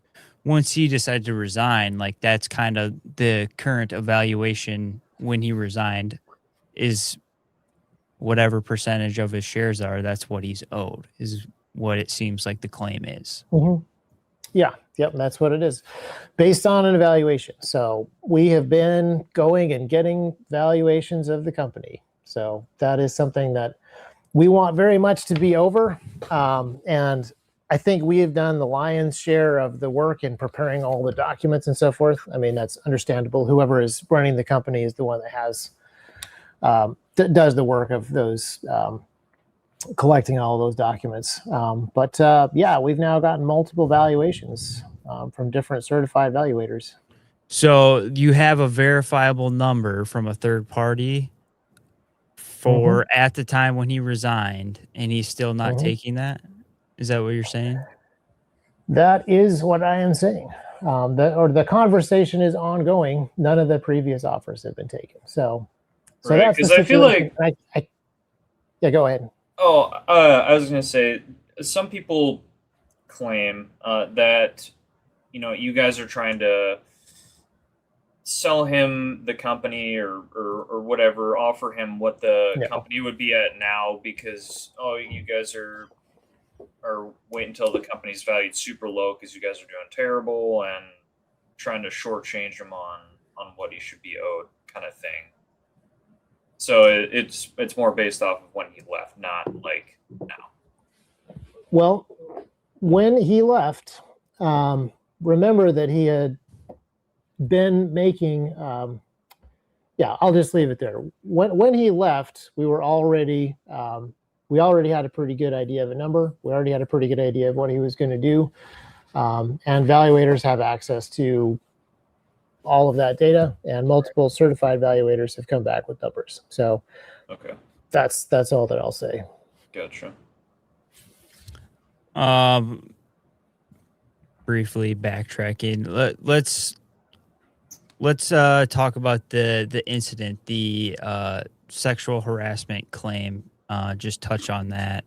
once he decided to resign, like that's kind of the current evaluation when he resigned is whatever percentage of his shares are, that's what he's owed, is what it seems like the claim is. Mm-hmm. Yeah, yep, that's what it is. Based on an evaluation. So we have been going and getting valuations of the company. So that is something that we want very much to be over. And I think we have done the lion's share of the work in preparing all the documents and so forth. I mean, that's understandable. Whoever is running the company is the one that has does the work of those collecting all those documents. But yeah, we've now gotten multiple valuations from different certified evaluators. So you have a verifiable number from a third party for at the time when he resigned, and he's still not taking that? Is that what you're saying? That is what I am saying. The conversation is ongoing. None of the previous offers have been taken. So Right, that's because I feel like yeah, go ahead. Oh, I was gonna say some people claim that you guys are trying to sell him the company or whatever, offer him what the company would be at now because you guys are wait until the company's valued super low because you guys are doing terrible and trying to shortchange him on what he should be owed, kind of thing. So it's more based off of when he left, not like now. Well, when he left, remember that he had been making. Yeah, I'll just leave it there. When he left, we already had a pretty good idea of a number. We already had a pretty good idea of what he was going to do, and evaluators have access to all of that data, and multiple certified evaluators have come back with numbers. So okay, that's all that I'll say. Gotcha. Briefly backtracking, let's talk about the incident, the sexual harassment claim. Just touch on that.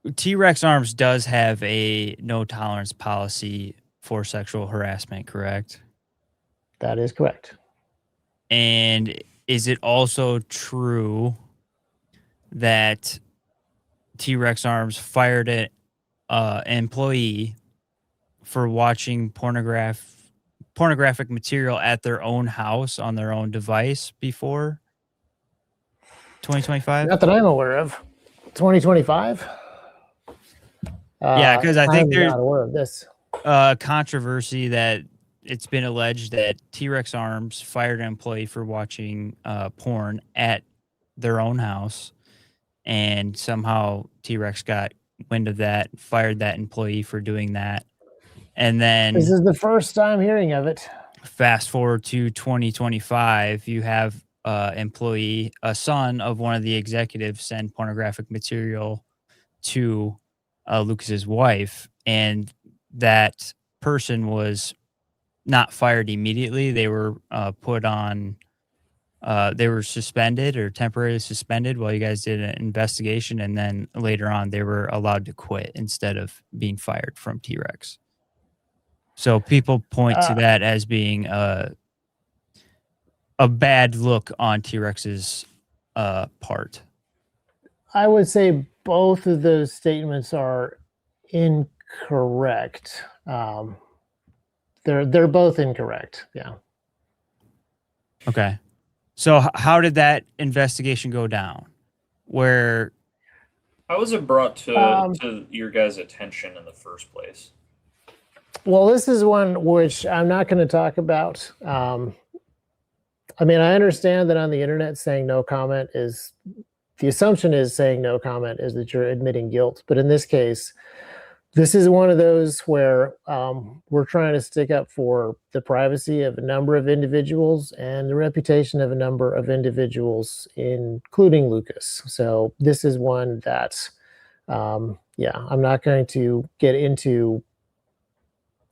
TREX Arms does have a no tolerance policy for sexual harassment, correct? That is correct. And is it also true that TREX Arms fired an employee for watching pornographic material at their own house on their own device before 2025? Not that I'm aware of. 2025? Yeah, because I think there's not aware of this. Controversy that it's been alleged that TREX Arms fired an employee for watching porn at their own house, and somehow TREX got wind of that, fired that employee for doing that. And then this is the first time hearing of it. Fast forward to 2025, you have employee, a son of one of the executives, send pornographic material to Lucas's wife, and that person was not fired immediately. They were put on. They were suspended or temporarily suspended while you guys did an investigation, and then later on they were allowed to quit instead of being fired from T-Rex. So people point to that as being a bad look on T-Rex's part. I would say both of those statements are incorrect. They're both incorrect. Yeah. Okay. So how did that investigation go down? Where How was it brought to your guys' attention in the first place? Well, this is one which I'm not going to talk about. I mean, I understand that on the internet saying no comment is, the assumption is saying no comment is that you're admitting guilt. But in this case, this is one of those where we're trying to stick up for the privacy of a number of individuals and the reputation of a number of individuals, including Lucas. So this is one that, yeah, I'm not going to get into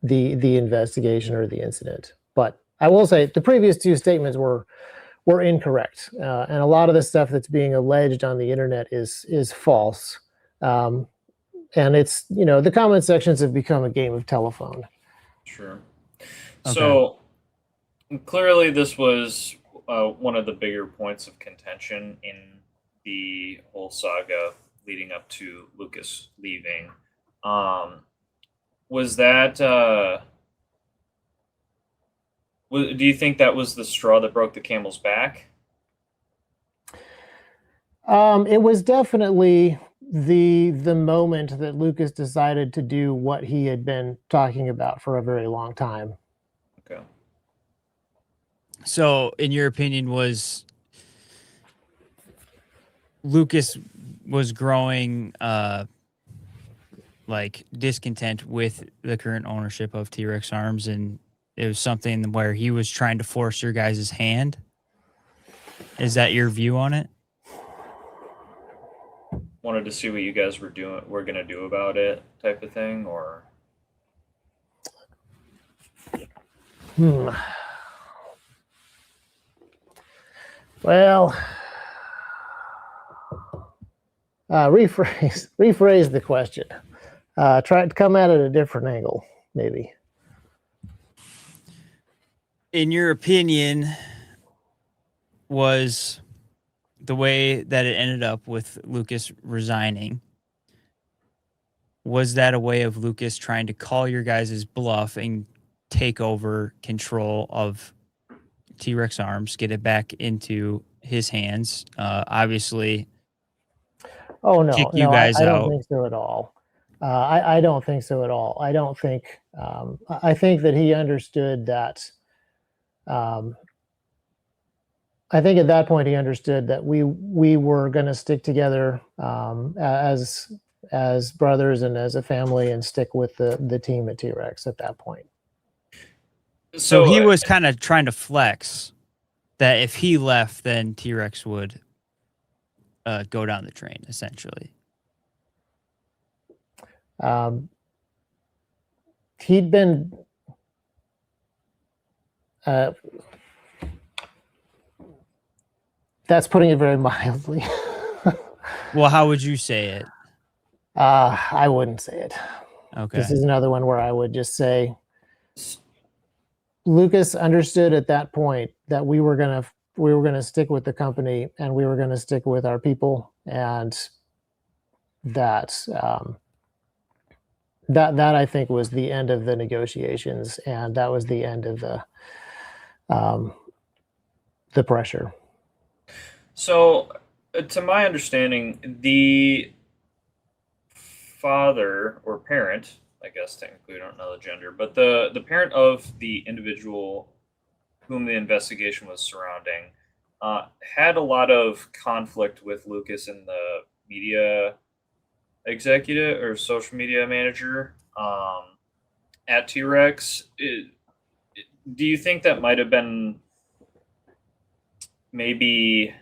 the investigation or the incident. But I will say the previous two statements were incorrect. And a lot of the stuff that's being alleged on the internet is false. And it's, you know, the comment sections have become a game of telephone. Sure. Okay. So clearly this was one of the bigger points of contention in the whole saga leading up to Lucas leaving. Was that, do you think that was the straw that broke the camel's back? It was definitely the moment that Lucas decided to do what he had been talking about for a very long time. Okay. So, in your opinion, was Lucas was growing like discontent with the current ownership of TREX Arms, and it was something where he was trying to force your guys' hand? Is that your view on it? Wanted to see what you guys were going to do about it, type of thing, or? Well, rephrase the question. Try to come at it a different angle, maybe. In your opinion, was the way that it ended up with Lucas resigning, was that a way of Lucas trying to call your guys' bluff and take over control of TREX Arms, get it back into his hands? Obviously. Oh, no, kick you no, guys I don't out. think so at all. I don't think so at all. I don't think, I think that he understood that, I think at that point he understood that we were going to stick together as brothers and as a family and stick with the team at T-Rex at that point. So he was kind of trying to flex that if he left, then T-Rex would go down the drain, essentially. He'd been that's putting it very mildly. Well, how would you say it? I wouldn't say it. Okay. This is another one where I would just say Lucas understood at that point that we were gonna stick with the company and we were gonna stick with our people, and that that I think was the end of the negotiations, and that was the end of the pressure. So, to my understanding, the father or parent, I guess technically we don't know the gender, but the parent of the individual whom the investigation was surrounding had a lot of conflict with Lucas and the media executive or social media manager at T-Rex. Do you think that might have been maybe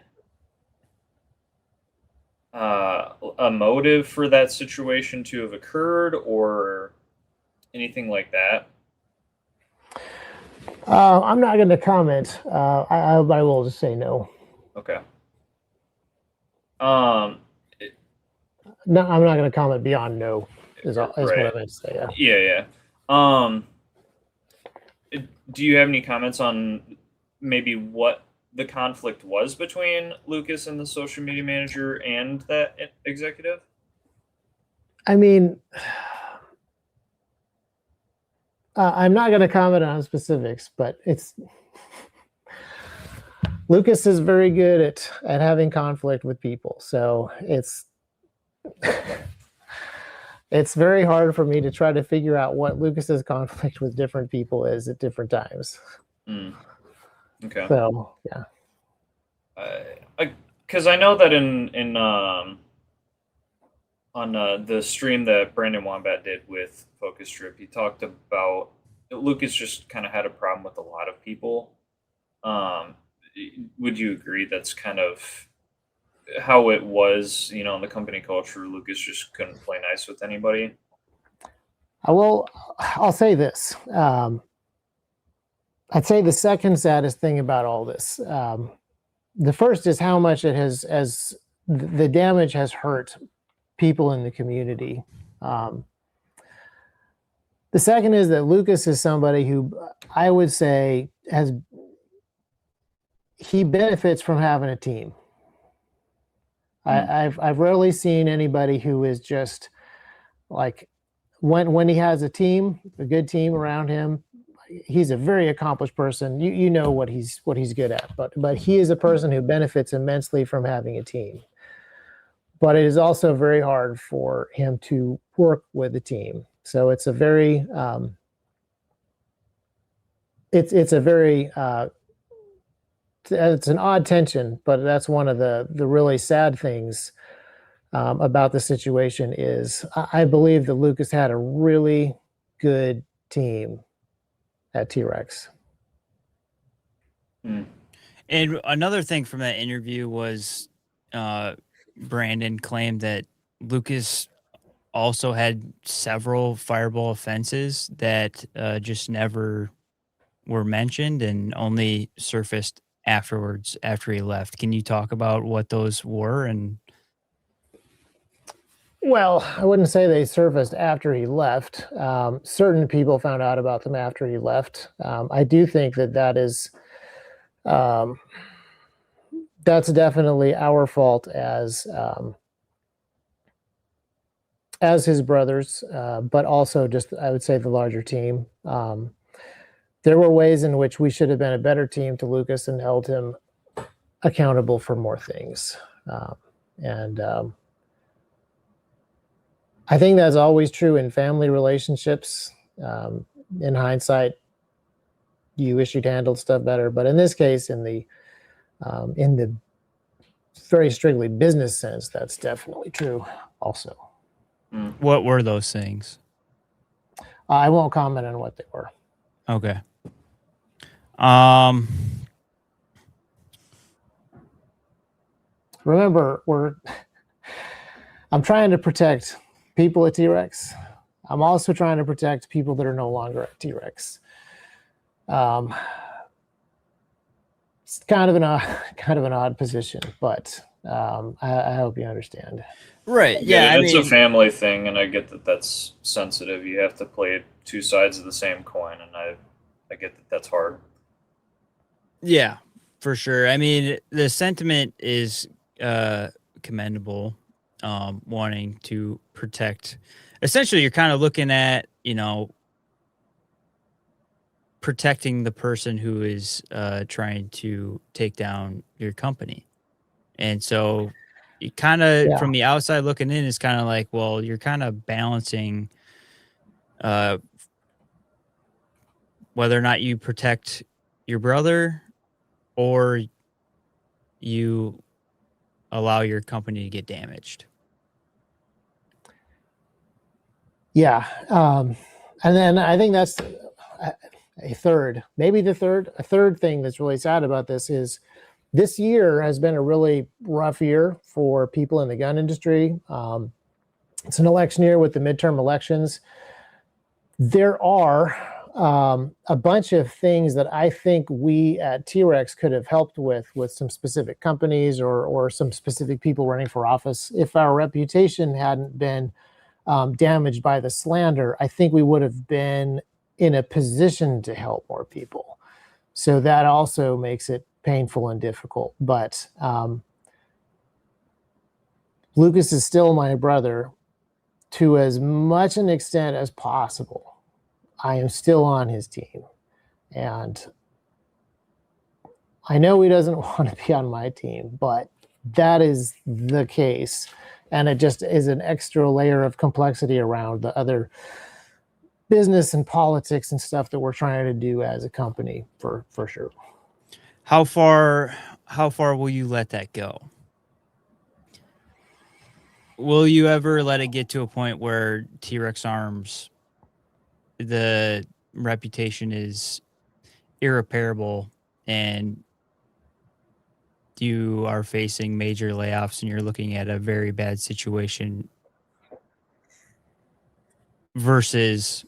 a motive for that situation to have occurred or anything like that? I'm not going to comment. I will just say no. Okay. No, I'm not going to comment beyond no. Is what I Right. meant to say. Yeah. Yeah. Do you have any comments on maybe what the conflict was between Lucas and the social media manager and that executive? I mean, I'm not going to comment on specifics, but Lucas is very good at having conflict with people. So it's very hard for me to try to figure out what Lucas's conflict with different people is at different times. Okay. So yeah. Because I know that on the stream that Brandon Wombat did with Focus Trip, he talked about Lucas just kind of had a problem with a lot of people. Would you agree that's kind of how it was, in the company culture? Lucas just couldn't play nice with anybody? I'll say this. I'd say the second saddest thing about all this, the first is how much it has the damage has hurt people in the community. The second is that Lucas is somebody who I would say he benefits from having a team. I've rarely seen anybody who is just like when he has a team, a good team around him. He's a very accomplished person. You know what he's good at, but he is a person who benefits immensely from having a team. But it is also very hard for him to work with a team. So it's a very it's an odd tension, but that's one of the really sad things about the situation is I believe that Lucas had a really good team at TREX. And another thing from that interview was Brandon claimed that Lucas also had several fireball offenses that just never were mentioned and only surfaced afterwards after he left. Can you talk about what those were? And well, I wouldn't say they surfaced after he left. Certain people found out about them after he left. I do think that is that's definitely our fault as his brothers, but also just I would say the larger team. There were ways in which we should have been a better team to Lucas and held him accountable for more things. I think that's always true in family relationships. In hindsight, you wish you'd handled stuff better, but in this case, in the very strictly business sense, that's definitely true also. What were those things? I won't comment on what they were. Okay. Remember, I'm trying to protect people at TREX. I'm also trying to protect people that are no longer at TREX. It's kind of an odd position, but I hope you understand. Right. Yeah, it's a family thing, and I get that that's sensitive. You have to play two sides of the same coin, and I get that that's hard. Yeah, for sure. I mean, the sentiment is commendable, wanting to protect. Essentially, you're kind of looking at, protecting the person who is trying to take down your company. And so you kind of, from the outside looking in, it's kind of like, well, you're kind of balancing whether or not you protect your brother or you allow your company to get damaged. Yeah. And then I think that's a third thing that's really sad about this is this year has been a really rough year for people in the gun industry. It's an election year with the midterm elections. There are a bunch of things that I think we at TREX could have helped with some specific companies or some specific people running for office. If our reputation hadn't been damaged by the slander, I think we would have been in a position to help more people. So that also makes it painful and difficult. But Lucas is still my brother to as much an extent as possible. I am still on his team. And I know he doesn't want to be on my team, but that is the case. And it just is an extra layer of complexity around the other business and politics and stuff that we're trying to do as a company for sure. How far will you let that go? Will you ever let it get to a point where TREX Arms, the reputation is irreparable and you are facing major layoffs and you're looking at a very bad situation versus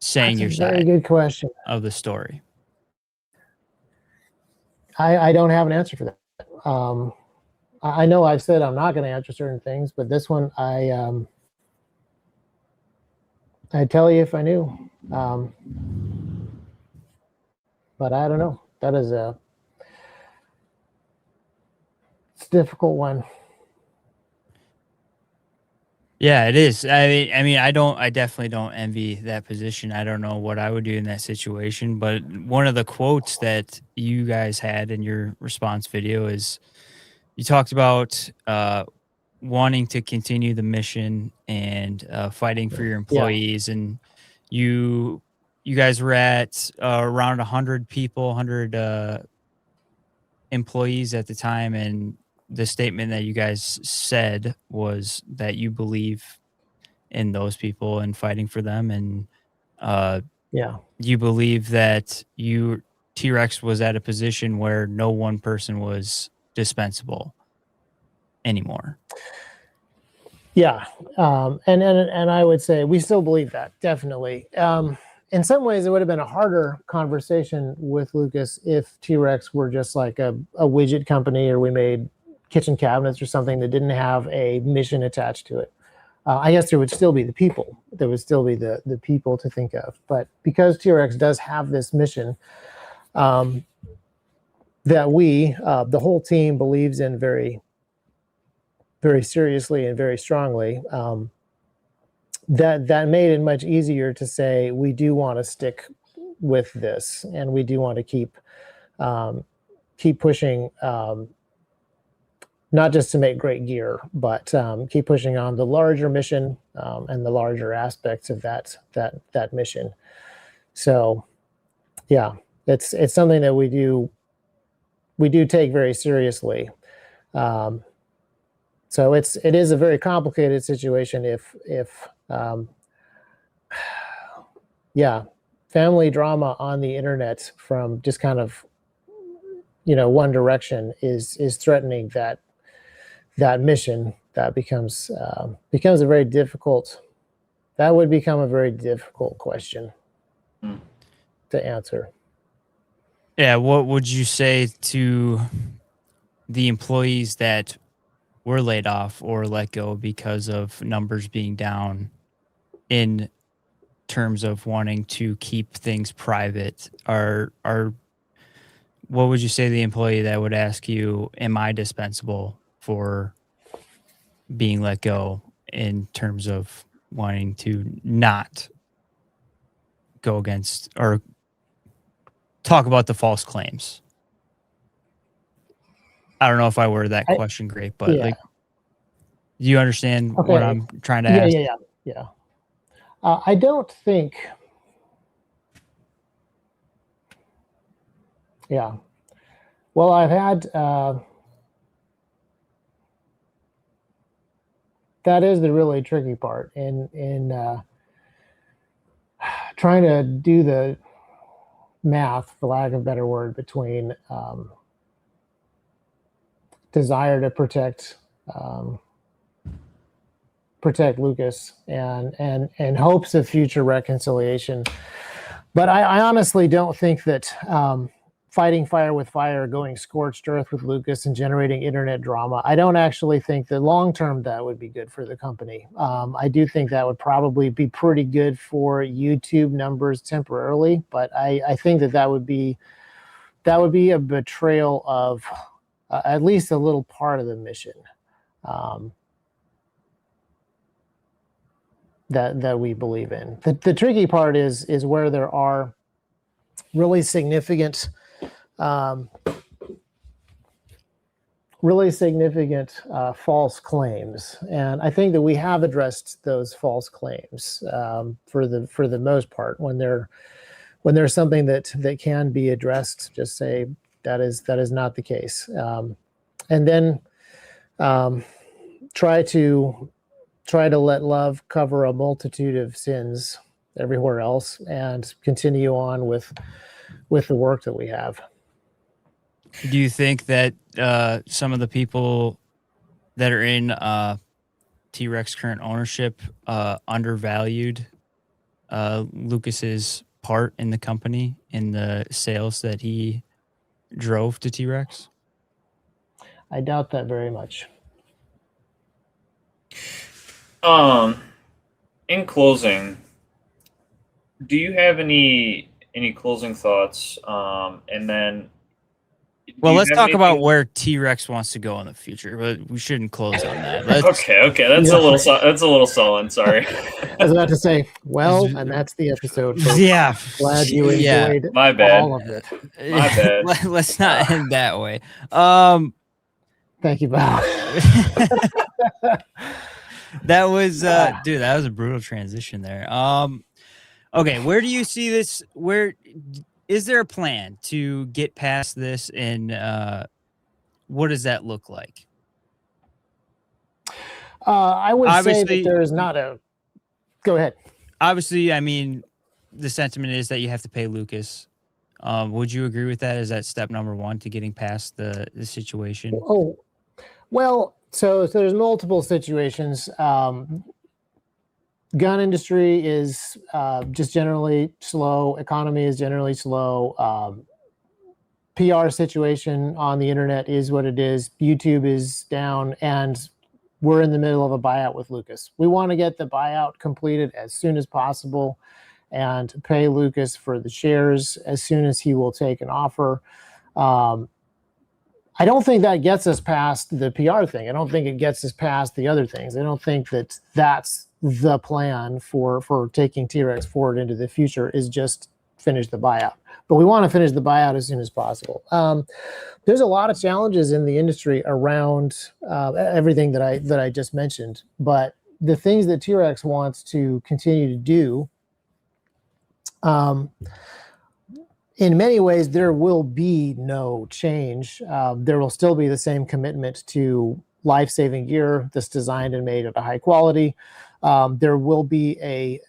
saying your side? Very good question of the story. I don't have an answer for that. I know I've said I'm not going to answer certain things, but this one I'd tell you if I knew. But I don't know. That is it's a difficult one. Yeah, it is. I mean, I definitely don't envy that position. I don't know what I would do in that situation, but one of the quotes that you guys had in your response video is you talked about wanting to continue the mission and fighting for your employees. Yeah. And you guys were at around 100 people, 100 employees at the time, and the statement that you guys said was that you believe in those people and fighting for them. And you believe that TREX was at a position where no one person was dispensable anymore. Yeah. And I would say we still believe that, definitely. In some ways, it would have been a harder conversation with Lucas if TREX were just like a widget company, or we made kitchen cabinets or something that didn't have a mission attached to it. I guess there would still be the people. There would still be the people to think of. But because TREX does have this mission that we, the whole team, believes in very, very seriously and very strongly, that made it much easier to say we do want to stick with this, and we do want to keep pushing, not just to make great gear, but keep pushing on the larger mission and the larger aspects of that mission. So, yeah, it's something that we do take very seriously. So it is a very complicated situation if family drama on the internet from just kind of, one direction is threatening that mission. That becomes a very difficult, that would become a very difficult question to answer. Yeah. What would you say to the employees that were laid off or let go because of numbers being down, in terms of wanting to keep things private? What would you say to the employee that would ask you, am I dispensable for being let go, in terms of wanting to not go against or talk about the false claims? I don't know if I worded that question great, but like, do you understand what I'm trying to ask? Yeah. I don't think. Yeah. Well, I've had. That is the really tricky part in trying to do the math, for lack of a better word, between desire to protect Lucas and hopes of future reconciliation. But I honestly don't think that fighting fire with fire, going scorched earth with Lucas and generating internet drama, I don't actually think that long term that would be good for the company. I do think that would probably be pretty good for YouTube numbers temporarily, but I think that would be a betrayal of at least a little part of the mission that we believe in. The tricky part is where there are really significant false claims, and I think that we have addressed those false claims for the most part. When there's something that can be addressed, just say that is not the case, and then try to let love cover a multitude of sins everywhere else, and continue on with the work that we have. Do you think that some of the people that are in TREX current ownership undervalued Lucas's part in the company, in the sales that he drove to TREX? I doubt that very much. In closing, do you have any closing thoughts? And then, well, let's talk about where TREX wants to go in the future, but we shouldn't close on that. Okay, that's a little sullen. Sorry. I was about to say, well, and that's the episode. Folks. Yeah, glad you enjoyed my bad. all of it. My bad. Let's not end that way. Thank you, Bob. That was dude, that was a brutal transition there. Okay, where do you see this? Where is there a plan to get past this, and what does that look like? I would say that there is not a. Go ahead. Obviously, I mean, the sentiment is that you have to pay Lucas. Would you agree with that? Is that step number one to getting past the situation? Oh, well, so there's multiple situations. Gun industry is just generally slow. Economy is generally slow. PR situation on the internet is what it is. YouTube is down, and we're in the middle of a buyout with Lucas. We want to get the buyout completed as soon as possible and pay Lucas for the shares as soon as he will take an offer. I don't think that gets us past the PR thing. I don't think it gets us past the other things. I don't think that that's the plan for taking TREX forward into the future, is just finish the buyout. But we want to finish the buyout as soon as possible. There's a lot of challenges in the industry around everything that I just mentioned. But the things that TREX wants to continue to do, in many ways, there will be no change. There will still be the same commitment to life-saving gear that's designed and made at a high quality. There will be a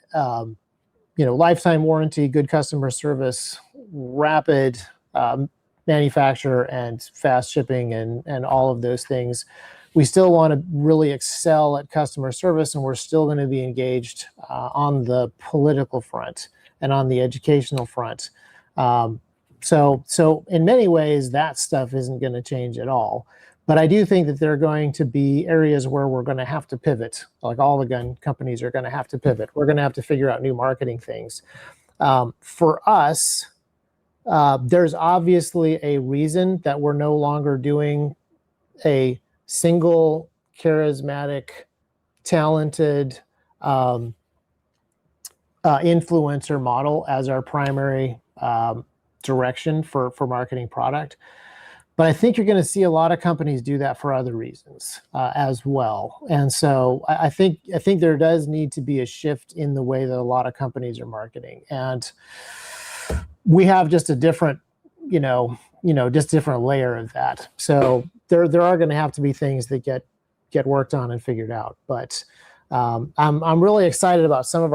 lifetime warranty, good customer service, rapid manufacture, and fast shipping, and all of those things. We still want to really excel at customer service, and we're still going to be engaged on the political front and on the educational front. So in many ways, that stuff isn't going to change at all. But I do think that there are going to be areas where we're going to have to pivot, like all the gun companies are going to have to pivot. We're going to have to figure out new marketing things. For us, there's obviously a reason that we're no longer doing a single charismatic, talented influencer model as our primary direction for marketing product. But I think you're going to see a lot of companies do that for other reasons as well. And so I think there does need to be a shift in the way that a lot of companies are marketing. And we have just a different, just different layer of that. So there are going to have to be things that get worked on and figured out. But I'm really excited about some of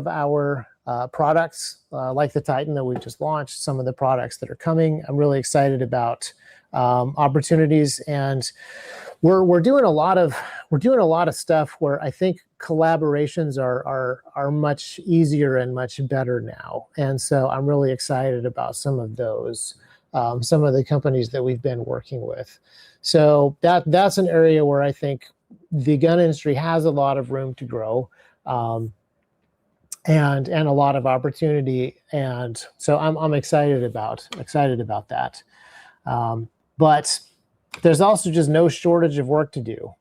our products, like the Titan that we've just launched, some of the products that are coming. I'm really excited about opportunities, and we're doing a lot of stuff where I think collaborations are much easier and much better now. And so I'm really excited about some of those, some of the companies that we've been working with. So that's an area where I think the gun industry has a lot of room to grow, and a lot of opportunity. And so I'm excited about that. But there's also just no shortage of work to do.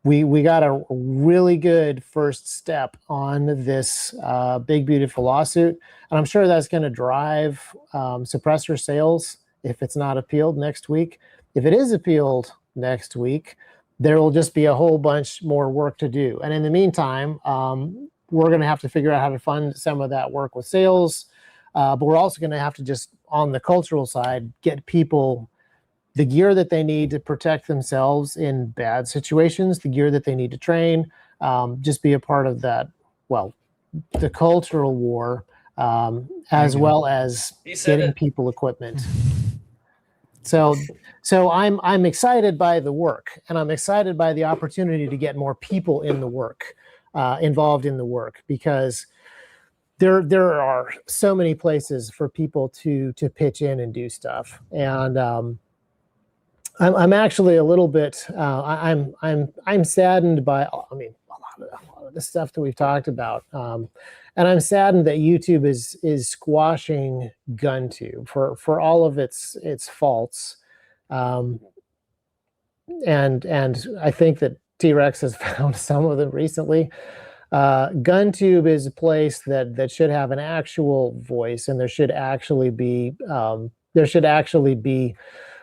We got a really good first step on this big, beautiful lawsuit. And I'm sure that's going to drive suppressor sales if it's not appealed next week. If it is appealed next week, there will just be a whole bunch more work to do. And in the meantime, we're going to have to figure out how to fund some of that work with sales. But we're also going to have to just, on the cultural side, get people the gear that they need to protect themselves in bad situations, the gear that they need to train, just be a part of that, well, the cultural war, as well as getting people equipment. So I'm excited by the work, and I'm excited by the opportunity to get more people in the work, involved in the work, because there are so many places for people to pitch in and do stuff. And I'm actually a little bit I'm saddened by, I mean, a lot of the stuff that we've talked about, and I'm saddened that YouTube is squashing GunTube for all of its faults, and I think that TREX has found some of them recently. GunTube is a place that should have an actual voice, and there should actually be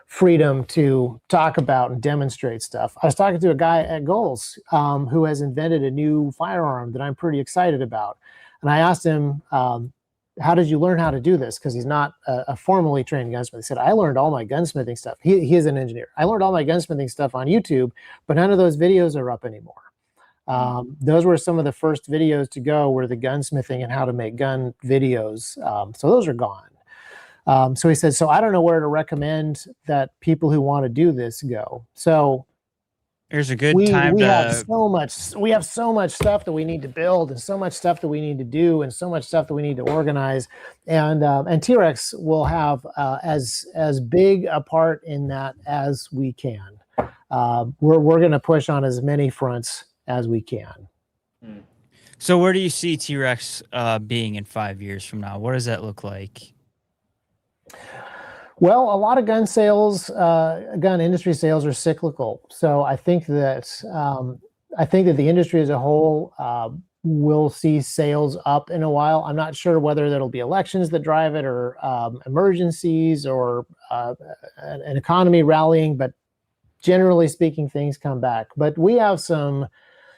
freedom to talk about and demonstrate stuff. I was talking to a guy at Goals who has invented a new firearm that I'm pretty excited about. And I asked him, how did you learn how to do this? Because he's not a formally trained gunsmith. He said, I learned all my gunsmithing stuff. He is an engineer. I learned all my gunsmithing stuff on YouTube, but none of those videos are up anymore. Those were some of the first videos to go, were the gunsmithing and how to make gun videos. So those are gone. So he said, so I don't know where to recommend that people who want to do this go. So there's a good time we to... we have so much stuff that we need to build, and so much stuff that we need to do, and so much stuff that we need to organize. And TREX will have as big a part in that as we can. We're going to push on as many fronts as we can. So where do you see TREX being in 5 years from now? What does that look like? Well, a lot of gun sales, gun industry sales are cyclical. So I think that the industry as a whole will see sales up in a while. I'm not sure whether that'll be elections that drive it, or emergencies, or an economy rallying, but generally speaking, things come back. But we have some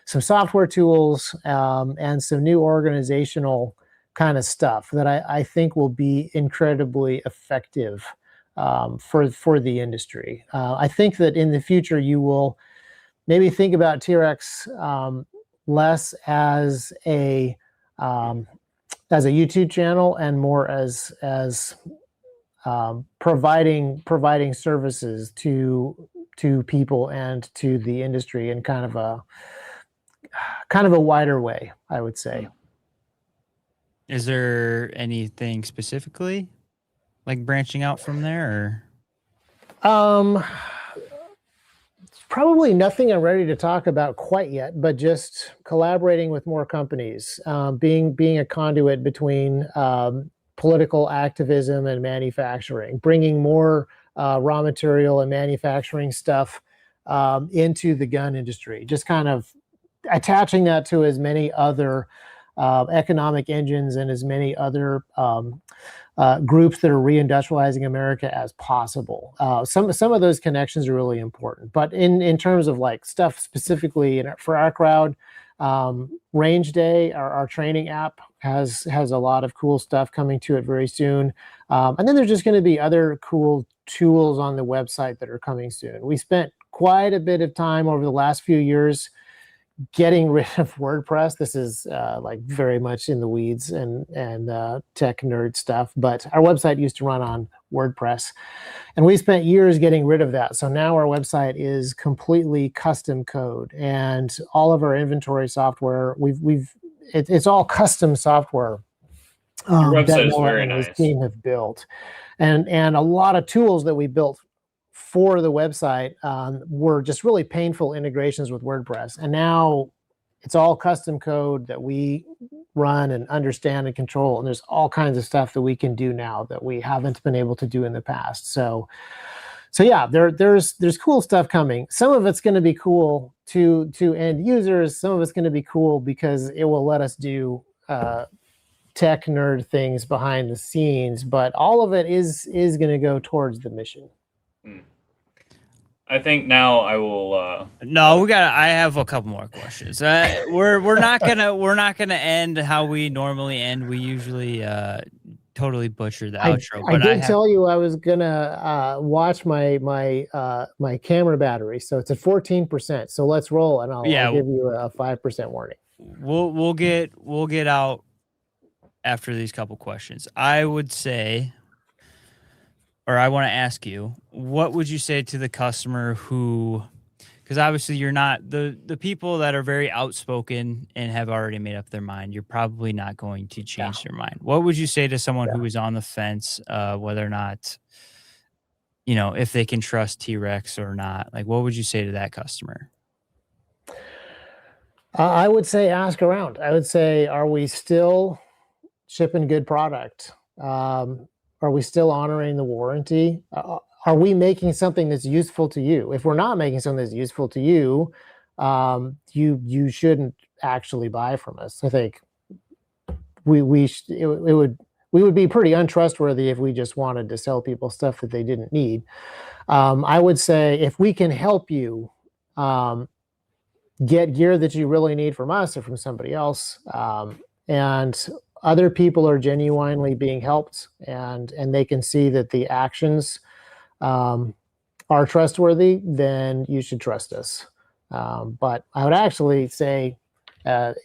software tools and some new organizational kind of stuff that I think will be incredibly effective for the industry. I think that in the future you will maybe think about TREX less as a YouTube channel, and more as providing services to people and to the industry in kind of a wider way, I would say. Is there anything specifically like branching out from there, or? Probably nothing I'm ready to talk about quite yet, but just collaborating with more companies, being a conduit between political activism and manufacturing, bringing more raw material and manufacturing stuff into the gun industry, just kind of attaching that to as many other economic engines and as many other groups that are reindustrializing America as possible. Some of those connections are really important. But in terms of like stuff specifically for our crowd, Range Day, our training app, has a lot of cool stuff coming to it very soon. And then there's just going to be other cool tools on the website that are coming soon. We spent quite a bit of time over the last few years getting rid of WordPress. This is like very much in the weeds and tech nerd stuff, but our website used to run on WordPress. And we spent years getting rid of that. So now our website is completely custom code, and all of our inventory software, it's all custom software Your that website is Noah very and his nice. team have built. And a lot of tools that we built for the website were just really painful integrations with WordPress. And now it's all custom code that we run and understand and control. And there's all kinds of stuff that we can do now that we haven't been able to do in the past. So yeah, there's cool stuff coming. Some of it's going to be cool to end users. Some of it's going to be cool because it will let us do tech nerd things behind the scenes. But all of it is going to go towards the mission. I think now I will. No, I have a couple more questions. We're not gonna end how we normally end. We usually totally butcher the outro. I did tell you I was gonna watch my camera battery, so it's at 14%. So let's roll, and I'll give you a 5% warning. We'll get out after these couple questions. I would say, or I want to ask you, what would you say to the customer who, because obviously you're not the people that are very outspoken and have already made up their mind, you're probably not going to change their mind. What would you say to someone who is on the fence, whether or not, if they can trust T-Rex or not? Like, what would you say to that customer? I would say ask around. I would say, are we still shipping good product? Are we still honoring the warranty? Are we making something that's useful to you? If we're not making something that's useful to you, you shouldn't actually buy from us. I think we would be pretty untrustworthy if we just wanted to sell people stuff that they didn't need. I would say if we can help you get gear that you really need from us or from somebody else, and other people are genuinely being helped, and they can see that the actions are trustworthy, then you should trust us. But I would actually say at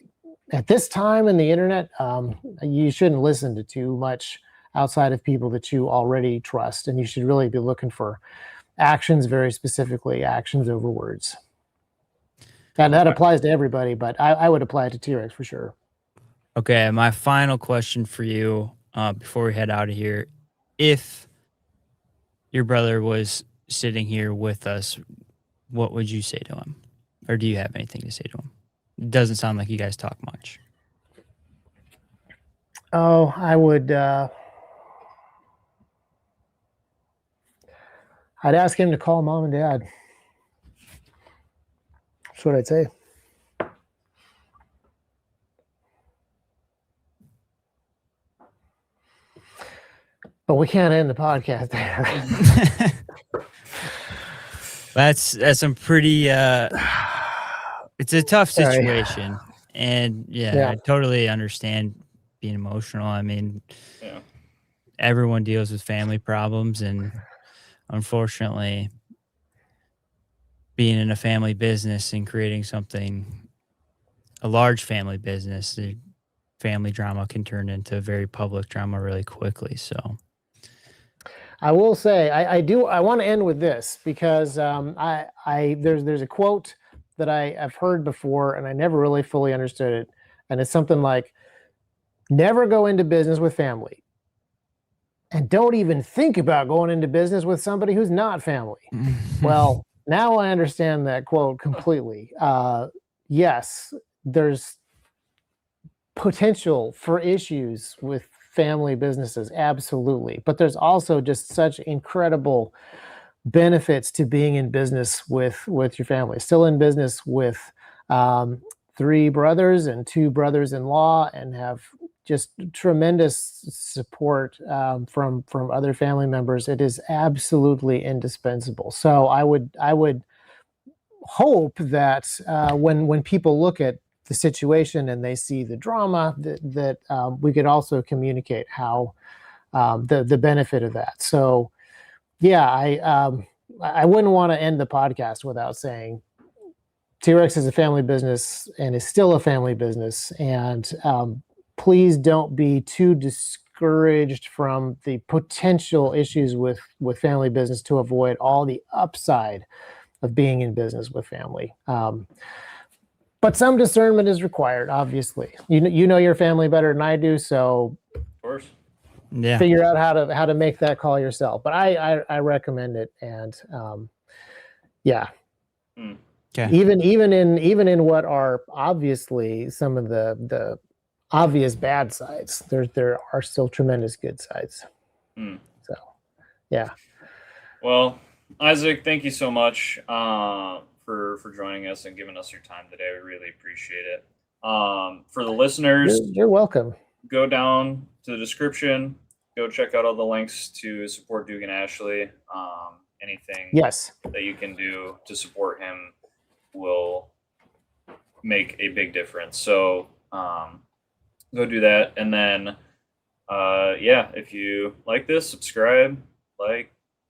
this time in the internet, you shouldn't listen to too much outside of people that you already trust, and you should really be looking for actions, very specifically, actions over words. And that applies to everybody, but I would apply it to T-Rex for sure. Okay, my final question for you before we head out of here. If your brother was sitting here with us, what would you say to him? Or do you have anything to say to him? It doesn't sound like you guys talk much. Oh, I would... I'd ask him to call mom and dad. That's what I'd say. But we can't end the podcast there. That's some pretty it's a tough situation. And I totally understand being emotional. I mean, everyone deals with family problems, and unfortunately being in a family business and creating a large family business, the family drama can turn into very public drama really quickly. So I will say I want to end with this because there's a quote that I've heard before and I never really fully understood it, and it's something like, never go into business with family, and don't even think about going into business with somebody who's not family. Well, now I understand that quote completely. Yes, there's potential for issues with family businesses, absolutely, but there's also just such incredible benefits to being in business with your family. Still in business with 3 brothers and 2 brothers-in-law, and have just tremendous support from other family members. It is absolutely indispensable. So I would hope that when people look at the situation and they see the drama, that we could also communicate how the benefit of that. So yeah, I wouldn't want to end the podcast without saying T-Rex is a family business and is still a family business, and please don't be too discouraged from the potential issues with family business to avoid all the upside of being in business with family. But some discernment is required, obviously. You know your family better than I do, so Of course. Yeah. figure out how to make that call yourself. But I recommend it, and yeah. Okay. Even in what are obviously some of the obvious bad sides, there are still tremendous good sides. So, yeah. Well, Isaac, thank you so much for joining us and giving us your time today. We really appreciate it. For the listeners, You're welcome. Go down to the description. Go check out all the links to support Dugan Ashley. Anything that you can do to support him will make a big difference. So go do that. And then, if you like this, subscribe,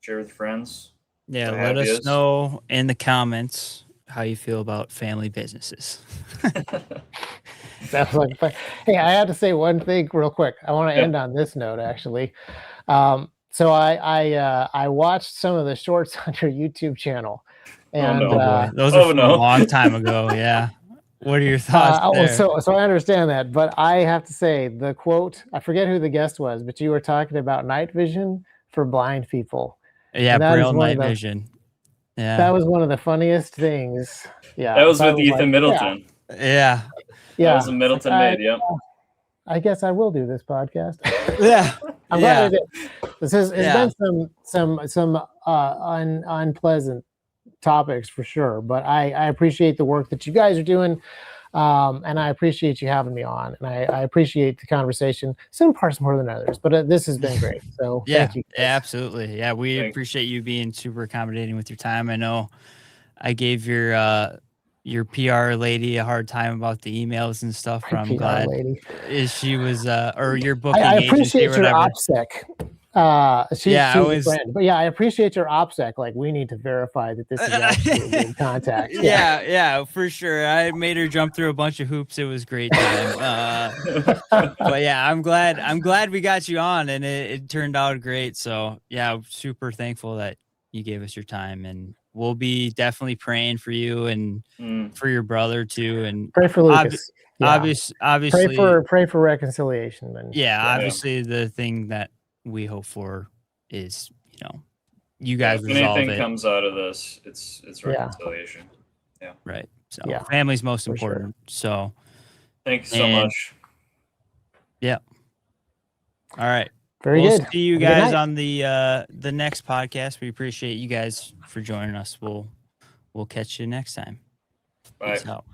share with friends. Yeah, let us know in the comments how you feel about family businesses. Sounds like fun. Hey, I had to say one thing real quick. I want to end on this note, actually. So I watched some of the shorts on your YouTube channel, and those are from a long time ago. Yeah. What are your thoughts there? So I understand that, but I have to say the quote. I forget who the guest was, but you were talking about night vision for blind people. Yeah, Braille night vision. Yeah, that was one of the funniest things. Yeah, that was with Ethan Middleton. Yeah. That was a Middleton made. Yep. I guess I will do this podcast. Yeah, I'm glad I did. It's been some unpleasant topics for sure, but I appreciate the work that you guys are doing, and I appreciate you having me on, and I appreciate the conversation. Some parts more than others, but this has been great. So thank you. Yeah, absolutely. Yeah, we appreciate you being super accommodating with your time. I know I gave your PR lady a hard time about the emails and stuff. But I'm glad she was or your booking I appreciate your OPSEC. She's a friend. But yeah, I appreciate your OPSEC. Like, we need to verify that this is actually in contact. Yeah, for sure. I made her jump through a bunch of hoops. It was great time. But yeah, I'm glad we got you on, and it turned out great. So yeah, super thankful that you gave us your time, and we'll be definitely praying for you and for your brother too, and pray for Lucas. Obviously, pray for reconciliation. Then obviously the thing that we hope for is, you guys resolve it. If anything comes out of this, it's reconciliation. Yeah. Right. So family's most important. Sure. So thanks so much. Yeah. All right. Very good. See you guys on the next podcast. We appreciate you guys for joining us. We'll catch you next time. Bye. Peace out.